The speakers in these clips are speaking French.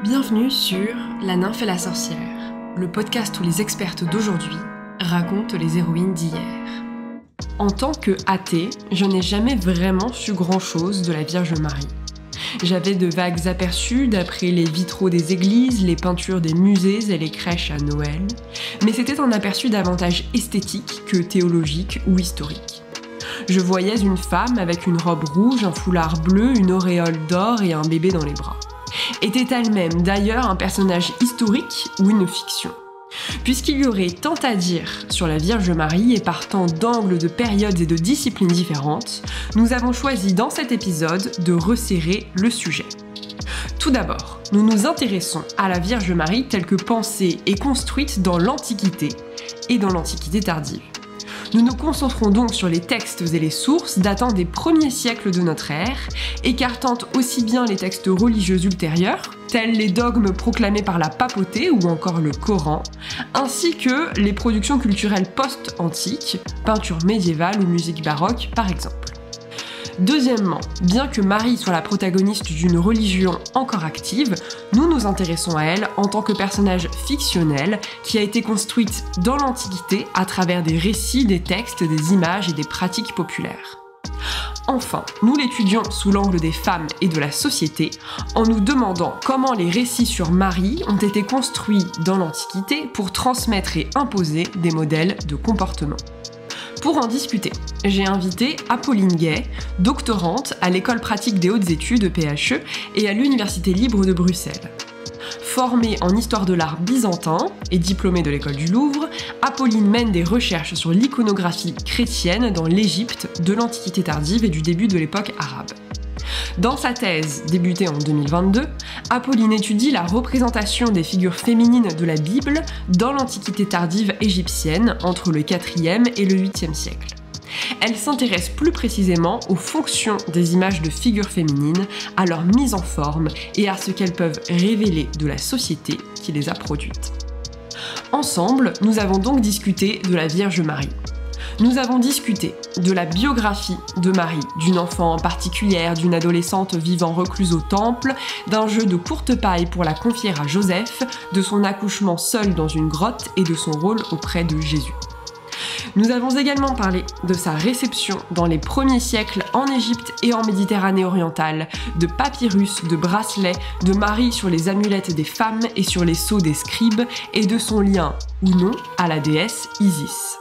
Bienvenue sur La nymphe et la sorcière, le podcast où les expertes d'aujourd'hui racontent les héroïnes d'hier. En tant que athée, je n'ai jamais vraiment su grand-chose de la Vierge Marie. J'avais de vagues aperçus d'après les vitraux des églises, les peintures des musées et les crèches à Noël, mais c'était un aperçu davantage esthétique que théologique ou historique. Je voyais une femme avec une robe rouge, un foulard bleu, une auréole d'or et un bébé dans les bras. Était elle-même d'ailleurs un personnage historique ou une fiction? Puisqu'il y aurait tant à dire sur la Vierge Marie et partant d'angles, de périodes et de disciplines différentes, nous avons choisi dans cet épisode de resserrer le sujet. Tout d'abord, nous nous intéressons à la Vierge Marie telle que pensée et construite dans l'Antiquité et dans l'Antiquité tardive. Nous nous concentrons donc sur les textes et les sources datant des premiers siècles de notre ère, écartant aussi bien les textes religieux ultérieurs, tels les dogmes proclamés par la papauté ou encore le Coran, ainsi que les productions culturelles post-antiques, peinture médiévale ou musique baroque par exemple. Deuxièmement, bien que Marie soit la protagoniste d'une religion encore active, nous nous intéressons à elle en tant que personnage fictionnel qui a été construite dans l'Antiquité à travers des récits, des textes, des images et des pratiques populaires. Enfin, nous l'étudions sous l'angle des femmes et de la société, en nous demandant comment les récits sur Marie ont été construits dans l'Antiquité pour transmettre et imposer des modèles de comportement. Pour en discuter, j'ai invité Apolline Gay, doctorante à l'École pratique des hautes études (PHE) et à l'Université libre de Bruxelles. Formée en histoire de l'art byzantin et diplômée de l'École du Louvre, Apolline mène des recherches sur l'iconographie chrétienne dans l'Égypte de l'Antiquité tardive et du début de l'époque arabe. Dans sa thèse, débutée en 2022, Apolline étudie la représentation des figures féminines de la Bible dans l'Antiquité tardive égyptienne entre le 4e et le 8e siècle. Elle s'intéresse plus précisément aux fonctions des images de figures féminines, à leur mise en forme et à ce qu'elles peuvent révéler de la société qui les a produites. Ensemble, nous avons donc discuté de la Vierge Marie. Nous avons discuté de la biographie de Marie, d'une enfant particulière, d'une adolescente vivant recluse au temple, d'un jeu de courte paille pour la confier à Joseph, de son accouchement seul dans une grotte et de son rôle auprès de Jésus. Nous avons également parlé de sa réception dans les premiers siècles en Égypte et en Méditerranée orientale, de papyrus, de bracelets, de Marie sur les amulettes des femmes et sur les sceaux des scribes, et de son lien, ou non, à la déesse Isis.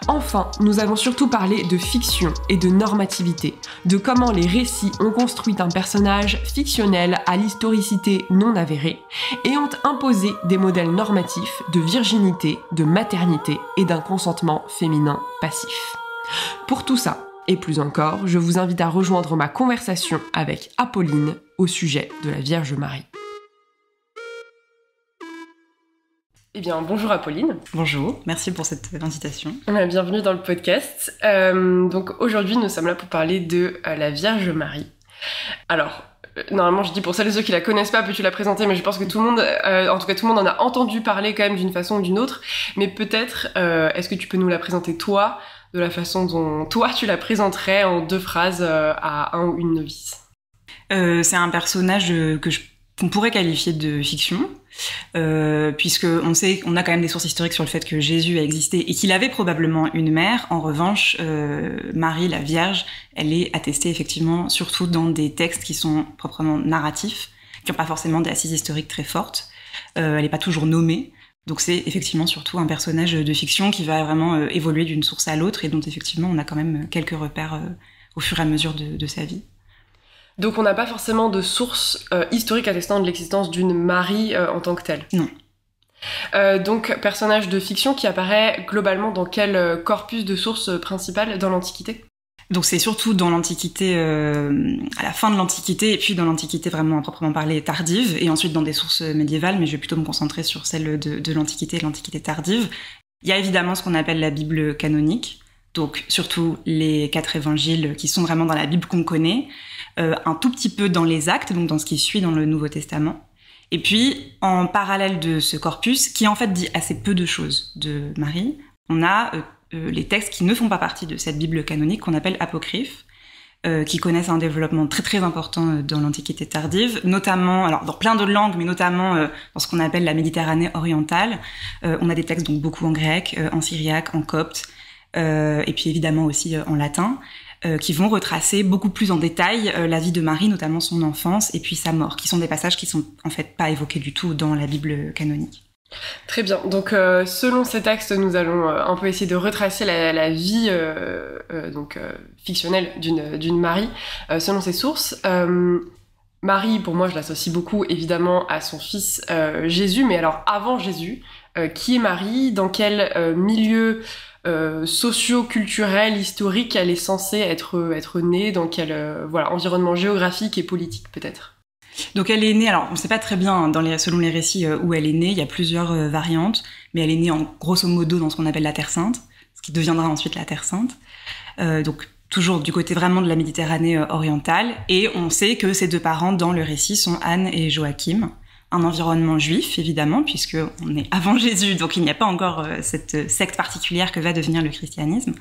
Enfin, nous avons surtout parlé de fiction et de normativité, de comment les récits ont construit un personnage fictionnel à l'historicité non avérée et ont imposé des modèles normatifs de virginité, de maternité et d'un consentement féminin passif. Pour tout ça, et plus encore, je vous invite à rejoindre ma conversation avec Apolline au sujet de la Vierge Marie. Eh bien, bonjour Apolline. Bonjour, merci pour cette invitation. Bienvenue dans le podcast. Donc aujourd'hui, nous sommes là pour parler de la Vierge Marie. Alors, normalement, je dis pour celles et ceux qui la connaissent pas, peux-tu la présenter? Mais je pense que tout le monde, en tout cas tout le monde en a entendu parler quand même d'une façon ou d'une autre. Mais peut-être, est-ce que tu peux nous la présenter toi, de la façon dont toi tu la présenterais en 2 phrases à un ou une novice? C'est un personnage qu'on pourrait qualifier de fiction. Puisque on a quand même des sources historiques sur le fait que Jésus a existé et qu'il avait probablement une mère. En revanche, Marie, la Vierge, elle est attestée effectivement surtout dans des textes qui sont proprement narratifs, qui n'ont pas forcément des assises historiques très fortes. Elle n'est pas toujours nommée. Donc c'est effectivement surtout un personnage de fiction qui va vraiment évoluer d'une source à l'autre et dont effectivement on a quand même quelques repères au fur et à mesure de sa vie. Donc on n'a pas forcément de source historique attestant de l'existence d'une Marie en tant que telle. Non. Donc personnage de fiction qui apparaît globalement dans quel corpus de sources principales dans l'Antiquité? Donc c'est surtout dans l'Antiquité, à la fin de l'Antiquité, et puis dans l'Antiquité vraiment à proprement parler tardive, et ensuite dans des sources médiévales, mais je vais plutôt me concentrer sur celle de l'Antiquité et l'Antiquité tardive. Il y a évidemment ce qu'on appelle la Bible canonique, donc surtout les 4 évangiles qui sont vraiment dans la Bible qu'on connaît, un tout petit peu dans les Actes, donc dans ce qui suit dans le Nouveau Testament. Et puis, en parallèle de ce corpus, qui en fait dit assez peu de choses de Marie, on a les textes qui ne font pas partie de cette Bible canonique qu'on appelle apocryphes, qui connaissent un développement très très important dans l'Antiquité tardive, notamment, alors dans plein d'autres langues, mais notamment dans ce qu'on appelle la Méditerranée orientale. On a des textes donc beaucoup en grec, en syriaque, en copte, et puis évidemment aussi en latin, qui vont retracer beaucoup plus en détail la vie de Marie, notamment son enfance et puis sa mort, qui sont des passages qui sont en fait pas évoqués du tout dans la Bible canonique. Très bien. Donc, selon ces textes, nous allons un peu essayer de retracer la vie fictionnelle d'une Marie, selon ses sources. Marie, pour moi, je l'associe beaucoup, évidemment, à son fils Jésus. Mais alors, avant Jésus, qui est Marie? Dans quel milieu socio-culturel, historique, elle est censée être née? Dans quel environnement géographique et politique, peut-être? Donc elle est née, alors on ne sait pas très bien selon les récits où elle est née, il y a plusieurs variantes, mais elle est née grosso modo dans ce qu'on appelle la Terre Sainte, ce qui deviendra ensuite la Terre Sainte, donc toujours du côté vraiment de la Méditerranée orientale, et on sait que ses deux parents dans le récit sont Anne et Joachim, un environnement juif évidemment, puisqu'on est avant Jésus, donc il n'y a pas encore cette secte particulière que va devenir le christianisme,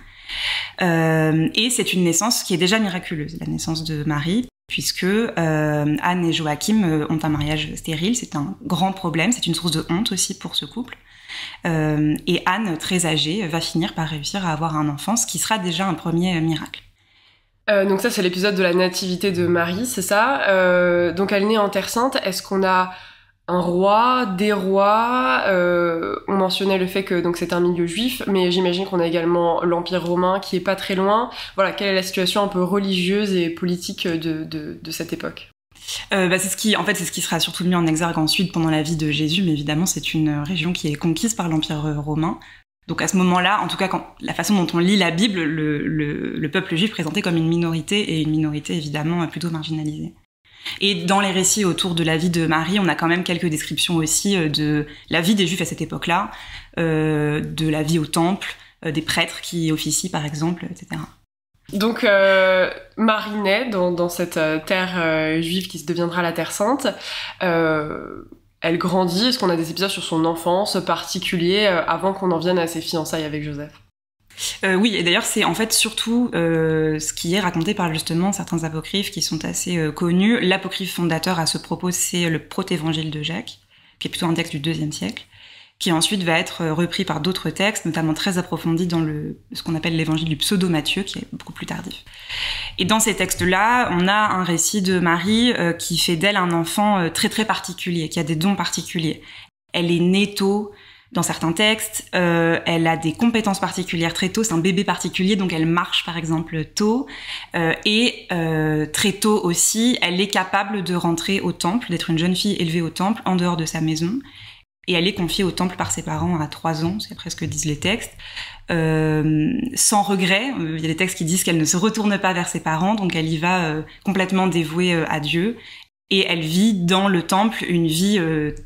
et c'est une naissance qui est déjà miraculeuse, la naissance de Marie, puisque Anne et Joachim ont un mariage stérile, c'est un grand problème, c'est une source de honte aussi pour ce couple. Et Anne, très âgée, va finir par réussir à avoir un enfant, ce qui sera déjà un premier miracle. Donc ça, c'est l'épisode de la nativité de Marie, c'est ça. Donc elle est née en Terre Sainte. Est-ce qu'on a un roi, des rois? On mentionnait le fait que donc c'est un milieu juif, mais j'imagine qu'on a également l'Empire romain qui est pas très loin. Voilà, quelle est la situation un peu religieuse et politique de cette époque? C'est ce qui sera surtout mis en exergue ensuite pendant la vie de Jésus, mais évidemment c'est une région qui est conquise par l'Empire romain. Donc à ce moment-là, en tout cas, la façon dont on lit la Bible, le peuple juif présenté comme une minorité, et une minorité évidemment plutôt marginalisée. Et dans les récits autour de la vie de Marie, on a quand même quelques descriptions aussi de la vie des Juifs à cette époque-là, de la vie au temple, des prêtres qui officient par exemple, etc. Donc Marie naît dans cette terre juive qui deviendra la Terre Sainte. Elle grandit. Est-ce qu'on a des épisodes sur son enfance particulier avant qu'on en vienne à ses fiançailles avec Joseph? Oui, et d'ailleurs c'est en fait surtout ce qui est raconté par justement certains apocryphes qui sont assez connus. L'apocryphe fondateur à ce propos, c'est le protévangile de Jacques, qui est plutôt un texte du IIe siècle, qui ensuite va être repris par d'autres textes, notamment très approfondis dans ce qu'on appelle l'évangile du pseudo-Matthieu, qui est beaucoup plus tardif. Et dans ces textes-là, on a un récit de Marie qui fait d'elle un enfant très très particulier, qui a des dons particuliers. Elle est née tôt, dans certains textes, elle a des compétences particulières très tôt, c'est un bébé particulier, donc elle marche par exemple tôt, et très tôt aussi, elle est capable de rentrer au temple, d'être une jeune fille élevée au temple, en dehors de sa maison, et elle est confiée au temple par ses parents à 3 ans, c'est presque disent les textes, sans regret. Il y a des textes qui disent qu'elle ne se retourne pas vers ses parents, donc elle y va complètement dévouée à Dieu. Et elle vit dans le temple une vie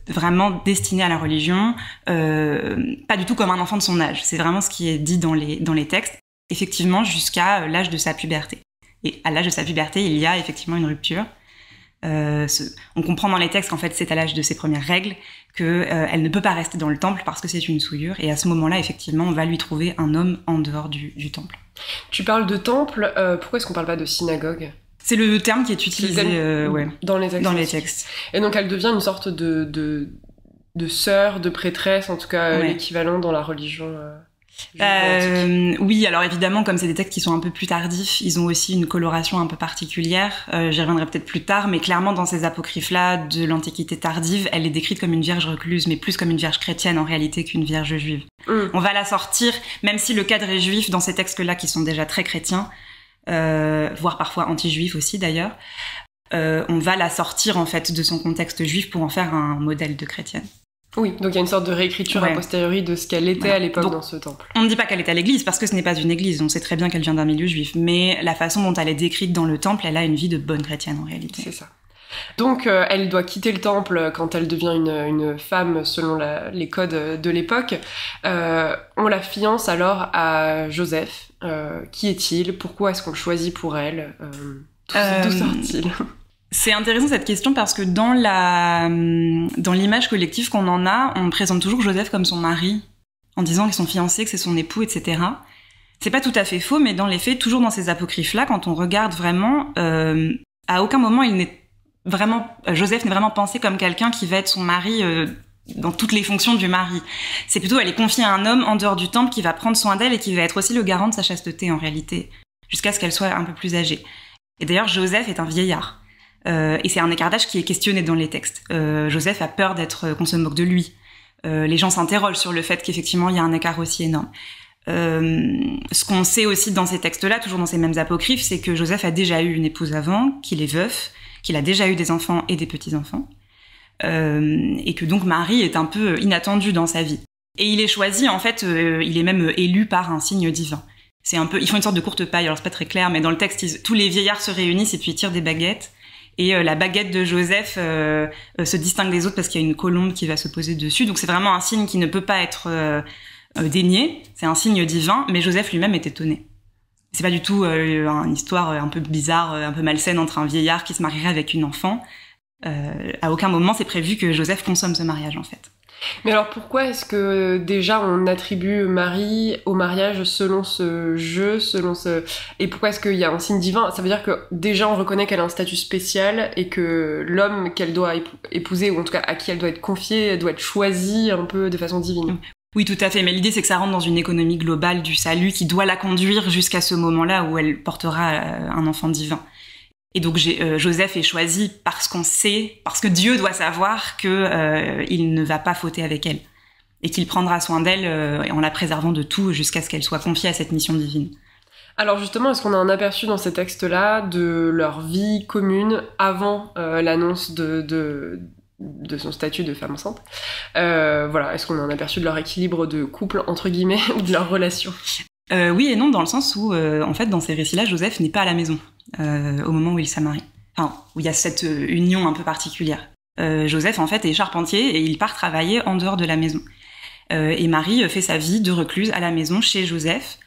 vraiment destinée à la religion, pas du tout comme un enfant de son âge. C'est vraiment ce qui est dit dans les textes, effectivement jusqu'à l'âge de sa puberté. Et à l'âge de sa puberté, il y a effectivement une rupture. On comprend dans les textes qu'en fait c'est à l'âge de ses premières règles qu'elle ne peut pas rester dans le temple parce que c'est une souillure. Et à ce moment-là, effectivement, on va lui trouver un homme en dehors du temple. Tu parles de temple, pourquoi est-ce qu'on parle pas de synagogue? C'est le terme qui est utilisé dans les textes. Et donc elle devient une sorte de sœur, de prêtresse, en tout cas l'équivalent dans la religion oui, alors évidemment, comme c'est des textes qui sont un peu plus tardifs, ils ont aussi une coloration un peu particulière. J'y reviendrai peut-être plus tard, mais clairement dans ces apocryphes-là de l'Antiquité tardive, elle est décrite comme une vierge recluse, mais plus comme une vierge chrétienne en réalité qu'une vierge juive. On va la sortir, même si le cadre est juif dans ces textes-là qui sont déjà très chrétiens, voire parfois anti-juifs aussi d'ailleurs, on va la sortir en fait de son contexte juif pour en faire un modèle de chrétienne. Oui, donc il y a une sorte de réécriture a posteriori de ce qu'elle était à l'époque dans ce temple. On ne dit pas qu'elle était à l'église parce que ce n'est pas une église, on sait très bien qu'elle vient d'un milieu juif, mais la façon dont elle est décrite dans le temple, elle a une vie de bonne chrétienne en réalité. C'est ça. Donc elle doit quitter le temple quand elle devient une femme selon les codes de l'époque. On la fiance alors à Joseph. Qui est-il? Pourquoi est-ce qu'on le choisit pour elle? D'où sort-il? C'est intéressant cette question parce que dans l'image collective qu'on en a, on présente toujours Joseph comme son mari, en disant qu'ils sont fiancés, que c'est son époux, etc. C'est pas tout à fait faux, mais dans les faits, toujours dans ces apocryphes-là, quand on regarde vraiment, à aucun moment Joseph n'est vraiment pensé comme quelqu'un qui va être son mari dans toutes les fonctions du mari. C'est plutôt, elle est confiée à un homme en dehors du temple qui va prendre soin d'elle et qui va être aussi le garant de sa chasteté en réalité, jusqu'à ce qu'elle soit un peu plus âgée. Et d'ailleurs, Joseph est un vieillard. Et c'est un écart d'âge qui est questionné dans les textes. Joseph a peur qu'on se moque de lui. Les gens s'interrogent sur le fait qu'effectivement, il y a un écart aussi énorme. Ce qu'on sait aussi dans ces textes-là, toujours dans ces mêmes apocryphes, c'est que Joseph a déjà eu une épouse avant, qu'il est veuf, qu'il a déjà eu des enfants et des petits-enfants, et que donc Marie est un peu inattendue dans sa vie. Et il est choisi, en fait, il est même élu par un signe divin. C'est un peu, ils font une sorte de courte paille, alors c'est pas très clair, mais dans le texte, tous les vieillards se réunissent et puis ils tirent des baguettes. Et la baguette de Joseph se distingue des autres parce qu'il y a une colombe qui va se poser dessus. Donc c'est vraiment un signe qui ne peut pas être dénié, c'est un signe divin, mais Joseph lui-même est étonné. C'est pas du tout une histoire un peu bizarre, un peu malsaine entre un vieillard qui se marierait avec une enfant. À aucun moment c'est prévu que Joseph consomme ce mariage en fait. Mais alors pourquoi est-ce que déjà on attribue Marie au mariage selon ce jeu, et pourquoi est-ce qu'il y a un signe divin? Ça veut dire que déjà on reconnaît qu'elle a un statut spécial et que l'homme qu'elle doit épouser, ou en tout cas à qui elle doit être confiée, doit être choisi un peu de façon divine. Oui, tout à fait. Mais l'idée, c'est que ça rentre dans une économie globale du salut qui doit la conduire jusqu'à ce moment-là où elle portera un enfant divin. Et donc, Joseph est choisi parce que Dieu doit savoir que il ne va pas fauter avec elle et qu'il prendra soin d'elle en la préservant de tout jusqu'à ce qu'elle soit confiée à cette mission divine. Alors justement, est-ce qu'on a un aperçu dans ces textes-là de leur vie commune avant l'annonce de son statut de femme enceinte? Voilà, est-ce qu'on a un aperçu de leur équilibre de couple, entre guillemets, ou de leur relation? Oui et non, dans le sens où, en fait, dans ces récits-là, Joseph n'est pas à la maison au moment où il se marie. Enfin, où il y a cette union un peu particulière. Joseph, en fait, est charpentier et il part travailler en dehors de la maison. Et Marie fait sa vie de recluse à la maison chez Joseph.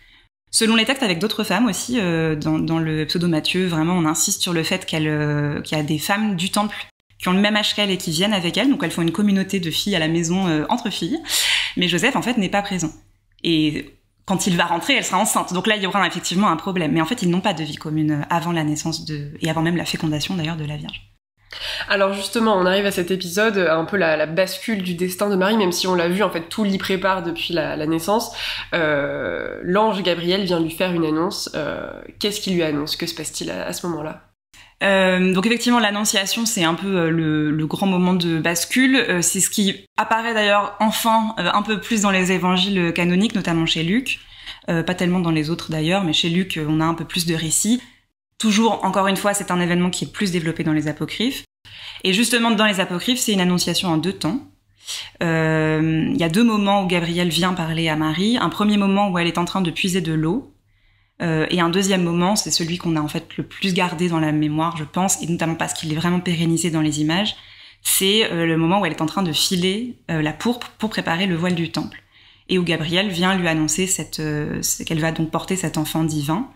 Selon les textes, avec d'autres femmes aussi, dans le pseudo-Matthieu, vraiment, on insiste sur le fait qu'il y a des femmes du temple qui ont le même âge qu'elle et qui viennent avec elle. Donc, elles font une communauté de filles à la maison entre filles. Mais Joseph, en fait, n'est pas présent. Et quand il va rentrer, elle sera enceinte. Donc là, il y aura effectivement un problème. Mais en fait, ils n'ont pas de vie commune avant la naissance et avant même la fécondation, d'ailleurs, de la Vierge. Alors justement, on arrive à cet épisode, un peu la bascule du destin de Marie, même si on l'a vu, en fait, tout l'y prépare depuis la naissance. L'ange Gabriel vient lui faire une annonce. Qu'est-ce qu'il lui annonce? Que se passe-t-il à ce moment-là? Donc effectivement, l'annonciation, c'est un peu le grand moment de bascule. C'est ce qui apparaît d'ailleurs enfin un peu plus dans les évangiles canoniques, notamment chez Luc. Pas tellement dans les autres d'ailleurs, mais chez Luc, on a un peu plus de récits. Toujours, encore une fois, c'est un événement qui est plus développé dans les apocryphes. Et justement, dans les apocryphes, c'est une annonciation en 2 temps. Il y a 2 moments où Gabriel vient parler à Marie. Un premier moment où elle est en train de puiser de l'eau. Et un deuxième moment, c'est celui qu'on a en fait le plus gardé dans la mémoire, je pense, et notamment parce qu'il est vraiment pérennisé dans les images. C'est le moment où elle est en train de filer la pourpre pour préparer le voile du temple. Et où Gabriel vient lui annoncer qu'elle va donc porter cet enfant divin.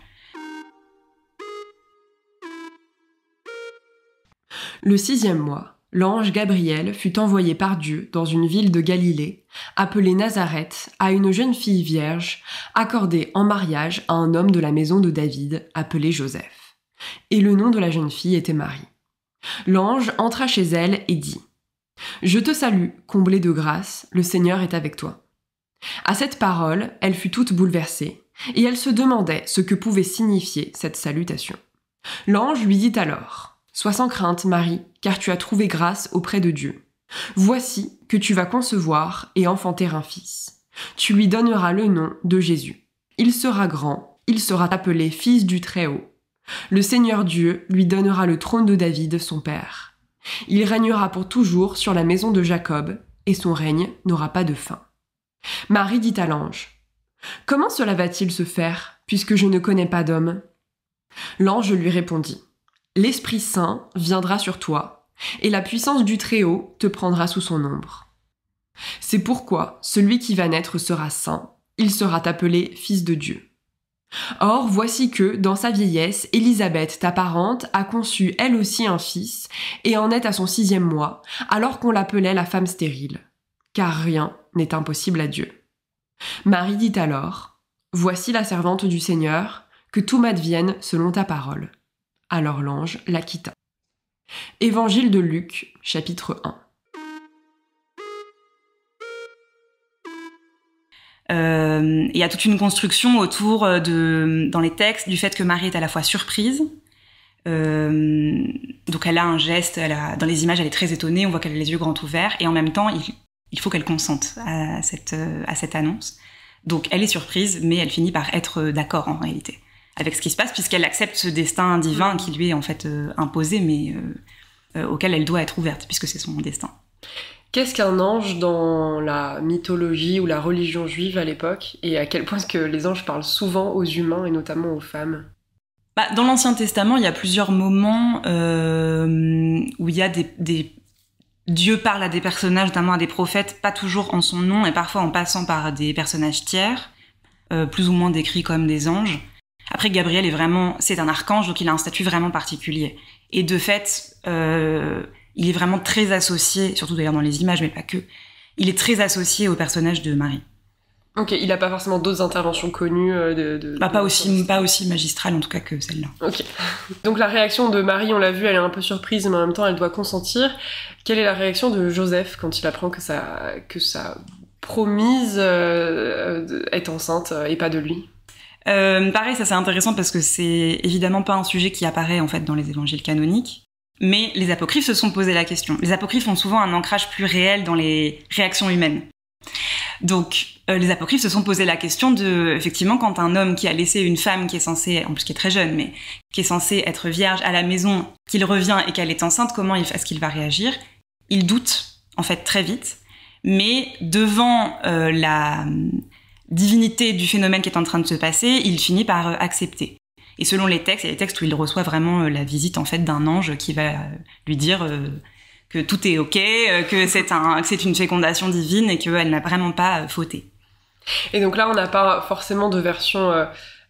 Le 6e mois, l'ange Gabriel fut envoyé par Dieu dans une ville de Galilée, appelée Nazareth, à une jeune fille vierge, accordée en mariage à un homme de la maison de David, appelé Joseph. Et le nom de la jeune fille était Marie. L'ange entra chez elle et dit « Je te salue, comblée de grâce, le Seigneur est avec toi. » À cette parole, elle fut toute bouleversée, et elle se demandait ce que pouvait signifier cette salutation. L'ange lui dit alors « Sois sans crainte, Marie, car tu as trouvé grâce auprès de Dieu. Voici que tu vas concevoir et enfanter un fils. Tu lui donneras le nom de Jésus. Il sera grand, il sera appelé Fils du Très-Haut. Le Seigneur Dieu lui donnera le trône de David, son père. Il régnera pour toujours sur la maison de Jacob, et son règne n'aura pas de fin. » Marie dit à l'ange « Comment cela va-t-il se faire, puisque je ne connais pas d'homme ?» L'ange lui répondit « L'Esprit Saint viendra sur toi, et la puissance du Très-Haut te prendra sous son ombre. C'est pourquoi celui qui va naître sera saint, il sera appelé Fils de Dieu. Or, voici que, dans sa vieillesse, Élisabeth, ta parente, a conçu elle aussi un fils, et en est à son 6e mois, alors qu'on l'appelait la femme stérile. Car rien n'est impossible à Dieu. » Marie dit alors Voici la servante du Seigneur, que tout m'advienne selon ta parole. » Alors l'ange la quitta. Évangile de Luc, chapitre 1. Il y a toute une construction autour dans les textes du fait que Marie est à la fois surprise. Donc elle a un geste, dans les images elle est très étonnée, on voit qu'elle a les yeux grands ouverts, et en même temps il faut qu'elle consente à cette annonce. Donc elle est surprise, mais elle finit par être d'accord en réalité avec ce qui se passe, puisqu'elle accepte ce destin divin qui lui est en fait imposé, mais auquel elle doit être ouverte, puisque c'est son destin. Qu'est-ce qu'un ange dans la mythologie ou la religion juive à l'époque, et à quel point est-ce que les anges parlent souvent aux humains et notamment aux femmes? Dans l'Ancien Testament, il y a plusieurs moments où il y a Dieu parle à des personnages, notamment à des prophètes, pas toujours en son nom et parfois en passant par des personnages tiers, plus ou moins décrits comme des anges. Après, Gabriel c'est un archange, donc il a un statut vraiment particulier. Et de fait, il est vraiment très associé, surtout d'ailleurs dans les images, mais pas que, il est très associé au personnage de Marie. Ok, il n'a pas forcément d'autres interventions connues pas aussi magistrale en tout cas que celle-là. Ok. Donc la réaction de Marie, on l'a vu, elle est un peu surprise, mais en même temps elle doit consentir. Quelle est la réaction de Joseph quand il apprend que sa promise est enceinte et pas de lui? Pareil, ça c'est intéressant parce que c'est évidemment pas un sujet qui apparaît en fait dans les évangiles canoniques, mais les apocryphes se sont posé la question. Les apocryphes ont souvent un ancrage plus réel dans les réactions humaines. Donc, les apocryphes se sont posé la question de, effectivement, quand un homme qui a laissé une femme qui est censée, en plus qui est très jeune, mais qui est censée être vierge à la maison, qu'il revient et qu'elle est enceinte, comment est-ce qu'il va réagir? Il doute, en fait, très vite, mais devant la divinité du phénomène qui est en train de se passer, il finit par accepter. Et selon les textes, il y a des textes où il reçoit vraiment la visite, en fait, d'un ange qui va lui dire que tout est ok, que c'est une fécondation divine et qu'elle n'a vraiment pas fauté. Et donc là, on n'a pas forcément de version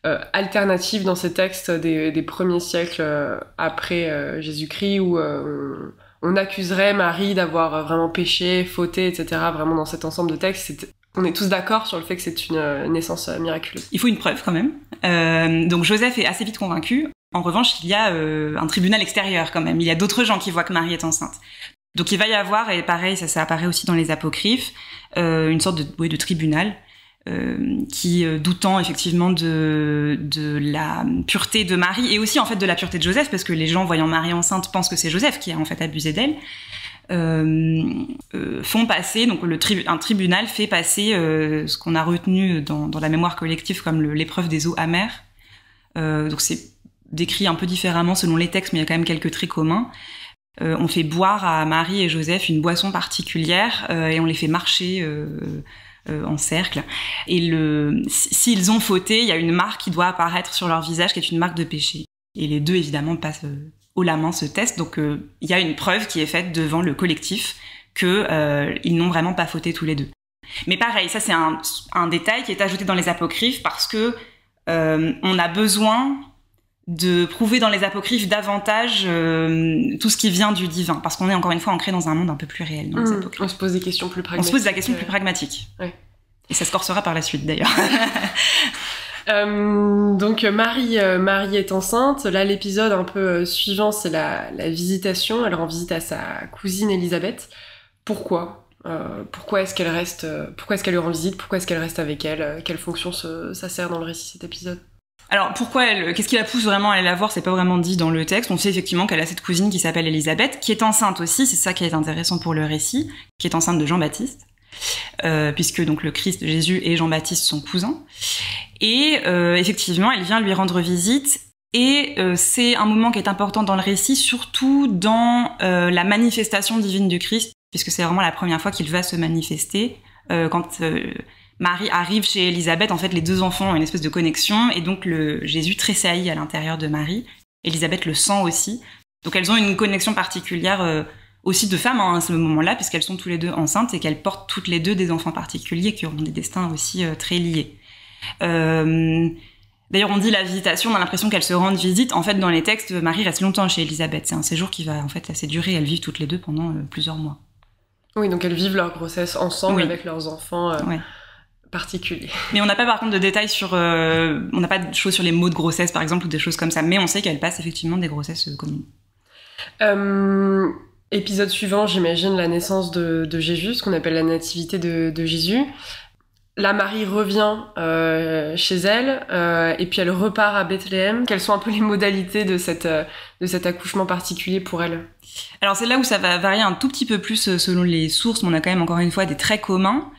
alternative dans ces textes des premiers siècles après Jésus-Christ où on accuserait Marie d'avoir vraiment péché, fauté, etc. Vraiment dans cet ensemble de textes, on est tous d'accord sur le fait que c'est une naissance miraculeuse. Il faut une preuve quand même. Donc Joseph est assez vite convaincu. En revanche, il y a un tribunal extérieur quand même. Il y a d'autres gens qui voient que Marie est enceinte. Donc il va y avoir, et pareil, ça apparaît aussi dans les apocryphes, une sorte de tribunal qui, doutant effectivement de la pureté de Marie et aussi en fait de la pureté de Joseph, parce que les gens voyant Marie enceinte pensent que c'est Joseph qui a en fait abusé d'elle, font passer, donc un tribunal fait passer ce qu'on a retenu dans la mémoire collective comme l'épreuve des eaux amères. Donc c'est décrit un peu différemment selon les textes, mais il y a quand même quelques traits communs. On fait boire à Marie et Joseph une boisson particulière et on les fait marcher en cercle. Et s'ils ont fauté, il y a une marque qui doit apparaître sur leur visage qui est une marque de péché. Et les deux, évidemment, passent haut la main ce test. Donc, il y a une preuve qui est faite devant le collectif qu'ils n'ont vraiment pas fauté tous les deux. Mais pareil, ça, c'est un détail qui est ajouté dans les apocryphes parce que on a besoin de prouver dans les apocryphes davantage tout ce qui vient du divin, parce qu'on est encore une fois ancré dans un monde un peu plus réel dans les apocryphes. On se pose des questions plus pragmatiques. On se pose la question plus pragmatique. Ouais. Et ça se corsera par la suite d'ailleurs. Donc Marie est enceinte. Là, l'épisode un peu suivant, c'est la visitation. Elle rend visite à sa cousine Élisabeth. Pourquoi est-ce qu'elle reste Pourquoi est-ce qu'elle lui rend visite? Pourquoi est-ce qu'elle reste avec elle? Quelle fonction ça sert dans le récit, cet épisode? Alors qu'est-ce qui la pousse vraiment à aller la voir? C'est pas vraiment dit dans le texte. On sait effectivement qu'elle a cette cousine qui s'appelle Élisabeth, qui est enceinte aussi. C'est ça qui est intéressant pour le récit, qui est enceinte de Jean-Baptiste, puisque donc le Christ, Jésus et Jean-Baptiste sont cousins. Et effectivement, elle vient lui rendre visite. Et c'est un moment qui est important dans le récit, surtout dans la manifestation divine du Christ, puisque c'est vraiment la première fois qu'il va se manifester quand Marie arrive chez Élisabeth. En fait, les deux enfants ont une espèce de connexion, et donc Jésus tressaillit à l'intérieur de Marie. Élisabeth le sent aussi. Donc elles ont une connexion particulière aussi de femmes à ce moment-là, puisqu'elles sont tous les deux enceintes et qu'elles portent toutes les deux des enfants particuliers qui auront des destins aussi très liés. D'ailleurs, on dit la visitation, on a l'impression qu'elles se rendent visite. En fait, dans les textes, Marie reste longtemps chez Élisabeth. C'est un séjour qui va en fait assez durer. Elles vivent toutes les deux pendant plusieurs mois. Oui, donc elles vivent leur grossesse ensemble, oui, avec leurs enfants. Ouais. particulier. Mais on n'a pas par contre de détails sur... on n'a pas de choses sur les maux de grossesse par exemple ou des choses comme ça, mais on sait qu'elle passe effectivement des grossesses communes. Épisode suivant, j'imagine la naissance de Jésus, ce qu'on appelle la nativité de Jésus. Là, Marie revient chez elle et puis elle repart à Bethléem. Quelles sont un peu les modalités de cet accouchement particulier pour elle? Alors c'est là où ça va varier un tout petit peu plus selon les sources, mais on a quand même encore une fois des traits communs.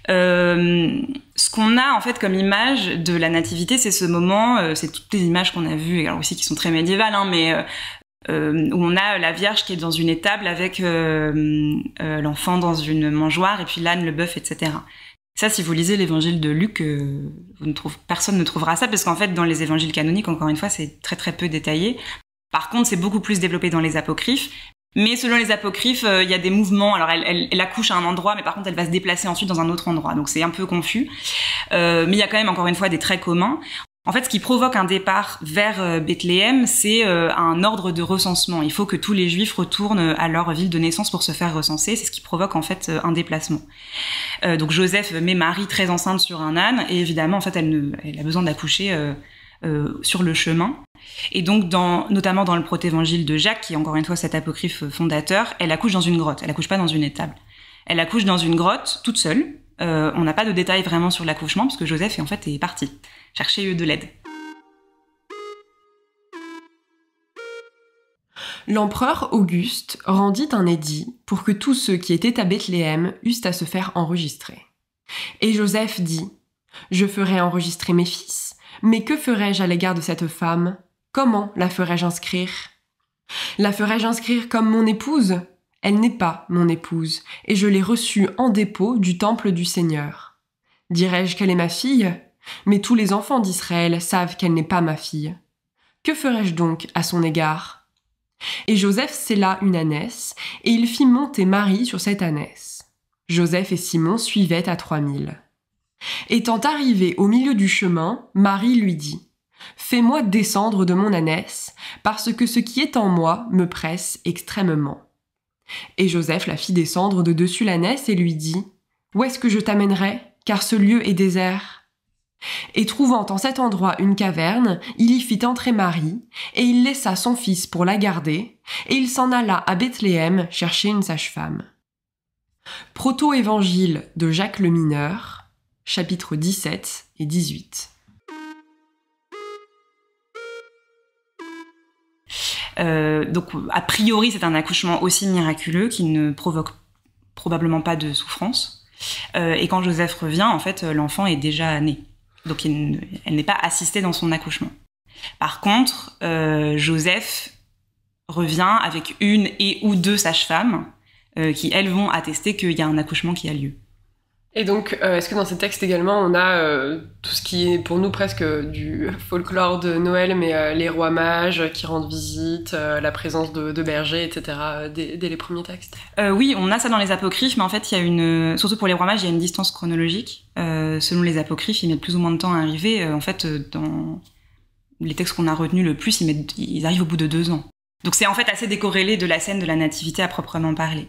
Ce qu'on a en fait comme image de la nativité, c'est ce moment, c'est toutes les images qu'on a vues, alors aussi qui sont très médiévales, hein, mais où on a la Vierge qui est dans une étable avec l'enfant dans une mangeoire et puis l'âne, le bœuf, etc. Ça, si vous lisez l'évangile de Luc, personne ne trouvera ça, parce qu'en fait, dans les évangiles canoniques, encore une fois, c'est très très peu détaillé. Par contre, c'est beaucoup plus développé dans les apocryphes. Mais selon les apocryphes, il y a des mouvements. Alors, elle accouche à un endroit, mais par contre, elle va se déplacer ensuite dans un autre endroit. Donc, c'est un peu confus. Mais il y a quand même, encore une fois, des traits communs. En fait, ce qui provoque un départ vers Bethléem, c'est un ordre de recensement. Il faut que tous les Juifs retournent à leur ville de naissance pour se faire recenser. C'est ce qui provoque en fait un déplacement. Donc Joseph met Marie très enceinte sur un âne, et évidemment, en fait, elle a besoin d'accoucher sur le chemin. Et donc, notamment dans le protévangile de Jacques, qui est encore une fois cet apocryphe fondateur, elle accouche dans une grotte. Elle accouche pas dans une étable. Elle accouche dans une grotte toute seule. On n'a pas de détails vraiment sur l'accouchement, parce que Joseph est parti chercher de l'aide. L'empereur Auguste rendit un édit pour que tous ceux qui étaient à Bethléem eussent à se faire enregistrer. Et Joseph dit : « Je ferai enregistrer mes fils, mais que ferai-je à l'égard de cette femme ? Comment la ferai-je inscrire ? La ferai-je inscrire comme mon épouse ? Elle n'est pas mon épouse, et je l'ai reçue en dépôt du temple du Seigneur. Dirai-je qu'elle est ma fille ? Mais tous les enfants d'Israël savent qu'elle n'est pas ma fille. Que ferai-je donc à son égard ? Et Joseph scella une ânesse, et il fit monter Marie sur cette ânesse. Joseph et Simon suivaient à 3000. Étant arrivés au milieu du chemin, Marie lui dit : « Fais-moi descendre de mon ânesse, parce que ce qui est en moi me presse extrêmement. » Et Joseph la fit descendre de dessus l'ânesse et lui dit : « Où est-ce que je t'amènerai, car ce lieu est désert ? » Et trouvant en cet endroit une caverne, il y fit entrer Marie, et il laissa son fils pour la garder, et il s'en alla à Bethléem chercher une sage-femme. Proto-évangile de Jacques le Mineur, chapitres 17 et 18. Donc, a priori, c'est un accouchement aussi miraculeux qui ne provoque probablement pas de souffrance. Et quand Joseph revient, en fait, l'enfant est déjà né. Donc, elle n'est pas assistée dans son accouchement. Par contre, Joseph revient avec une et ou deux sages-femmes qui, elles, vont attester qu'il y a un accouchement qui a lieu. Et donc, est-ce que dans ces textes également, on a tout ce qui est pour nous presque du folklore de Noël, mais les rois mages qui rendent visite, la présence de bergers, etc., dès les premiers textes? Oui, on a ça dans les apocryphes, mais en fait, surtout pour les rois mages, il y a une distance chronologique. Selon les apocryphes, ils mettent plus ou moins de temps à arriver. En fait, dans les textes qu'on a retenus le plus, ils arrivent au bout de 2 ans. Donc c'est en fait assez décorrélé de la scène de la nativité à proprement parler.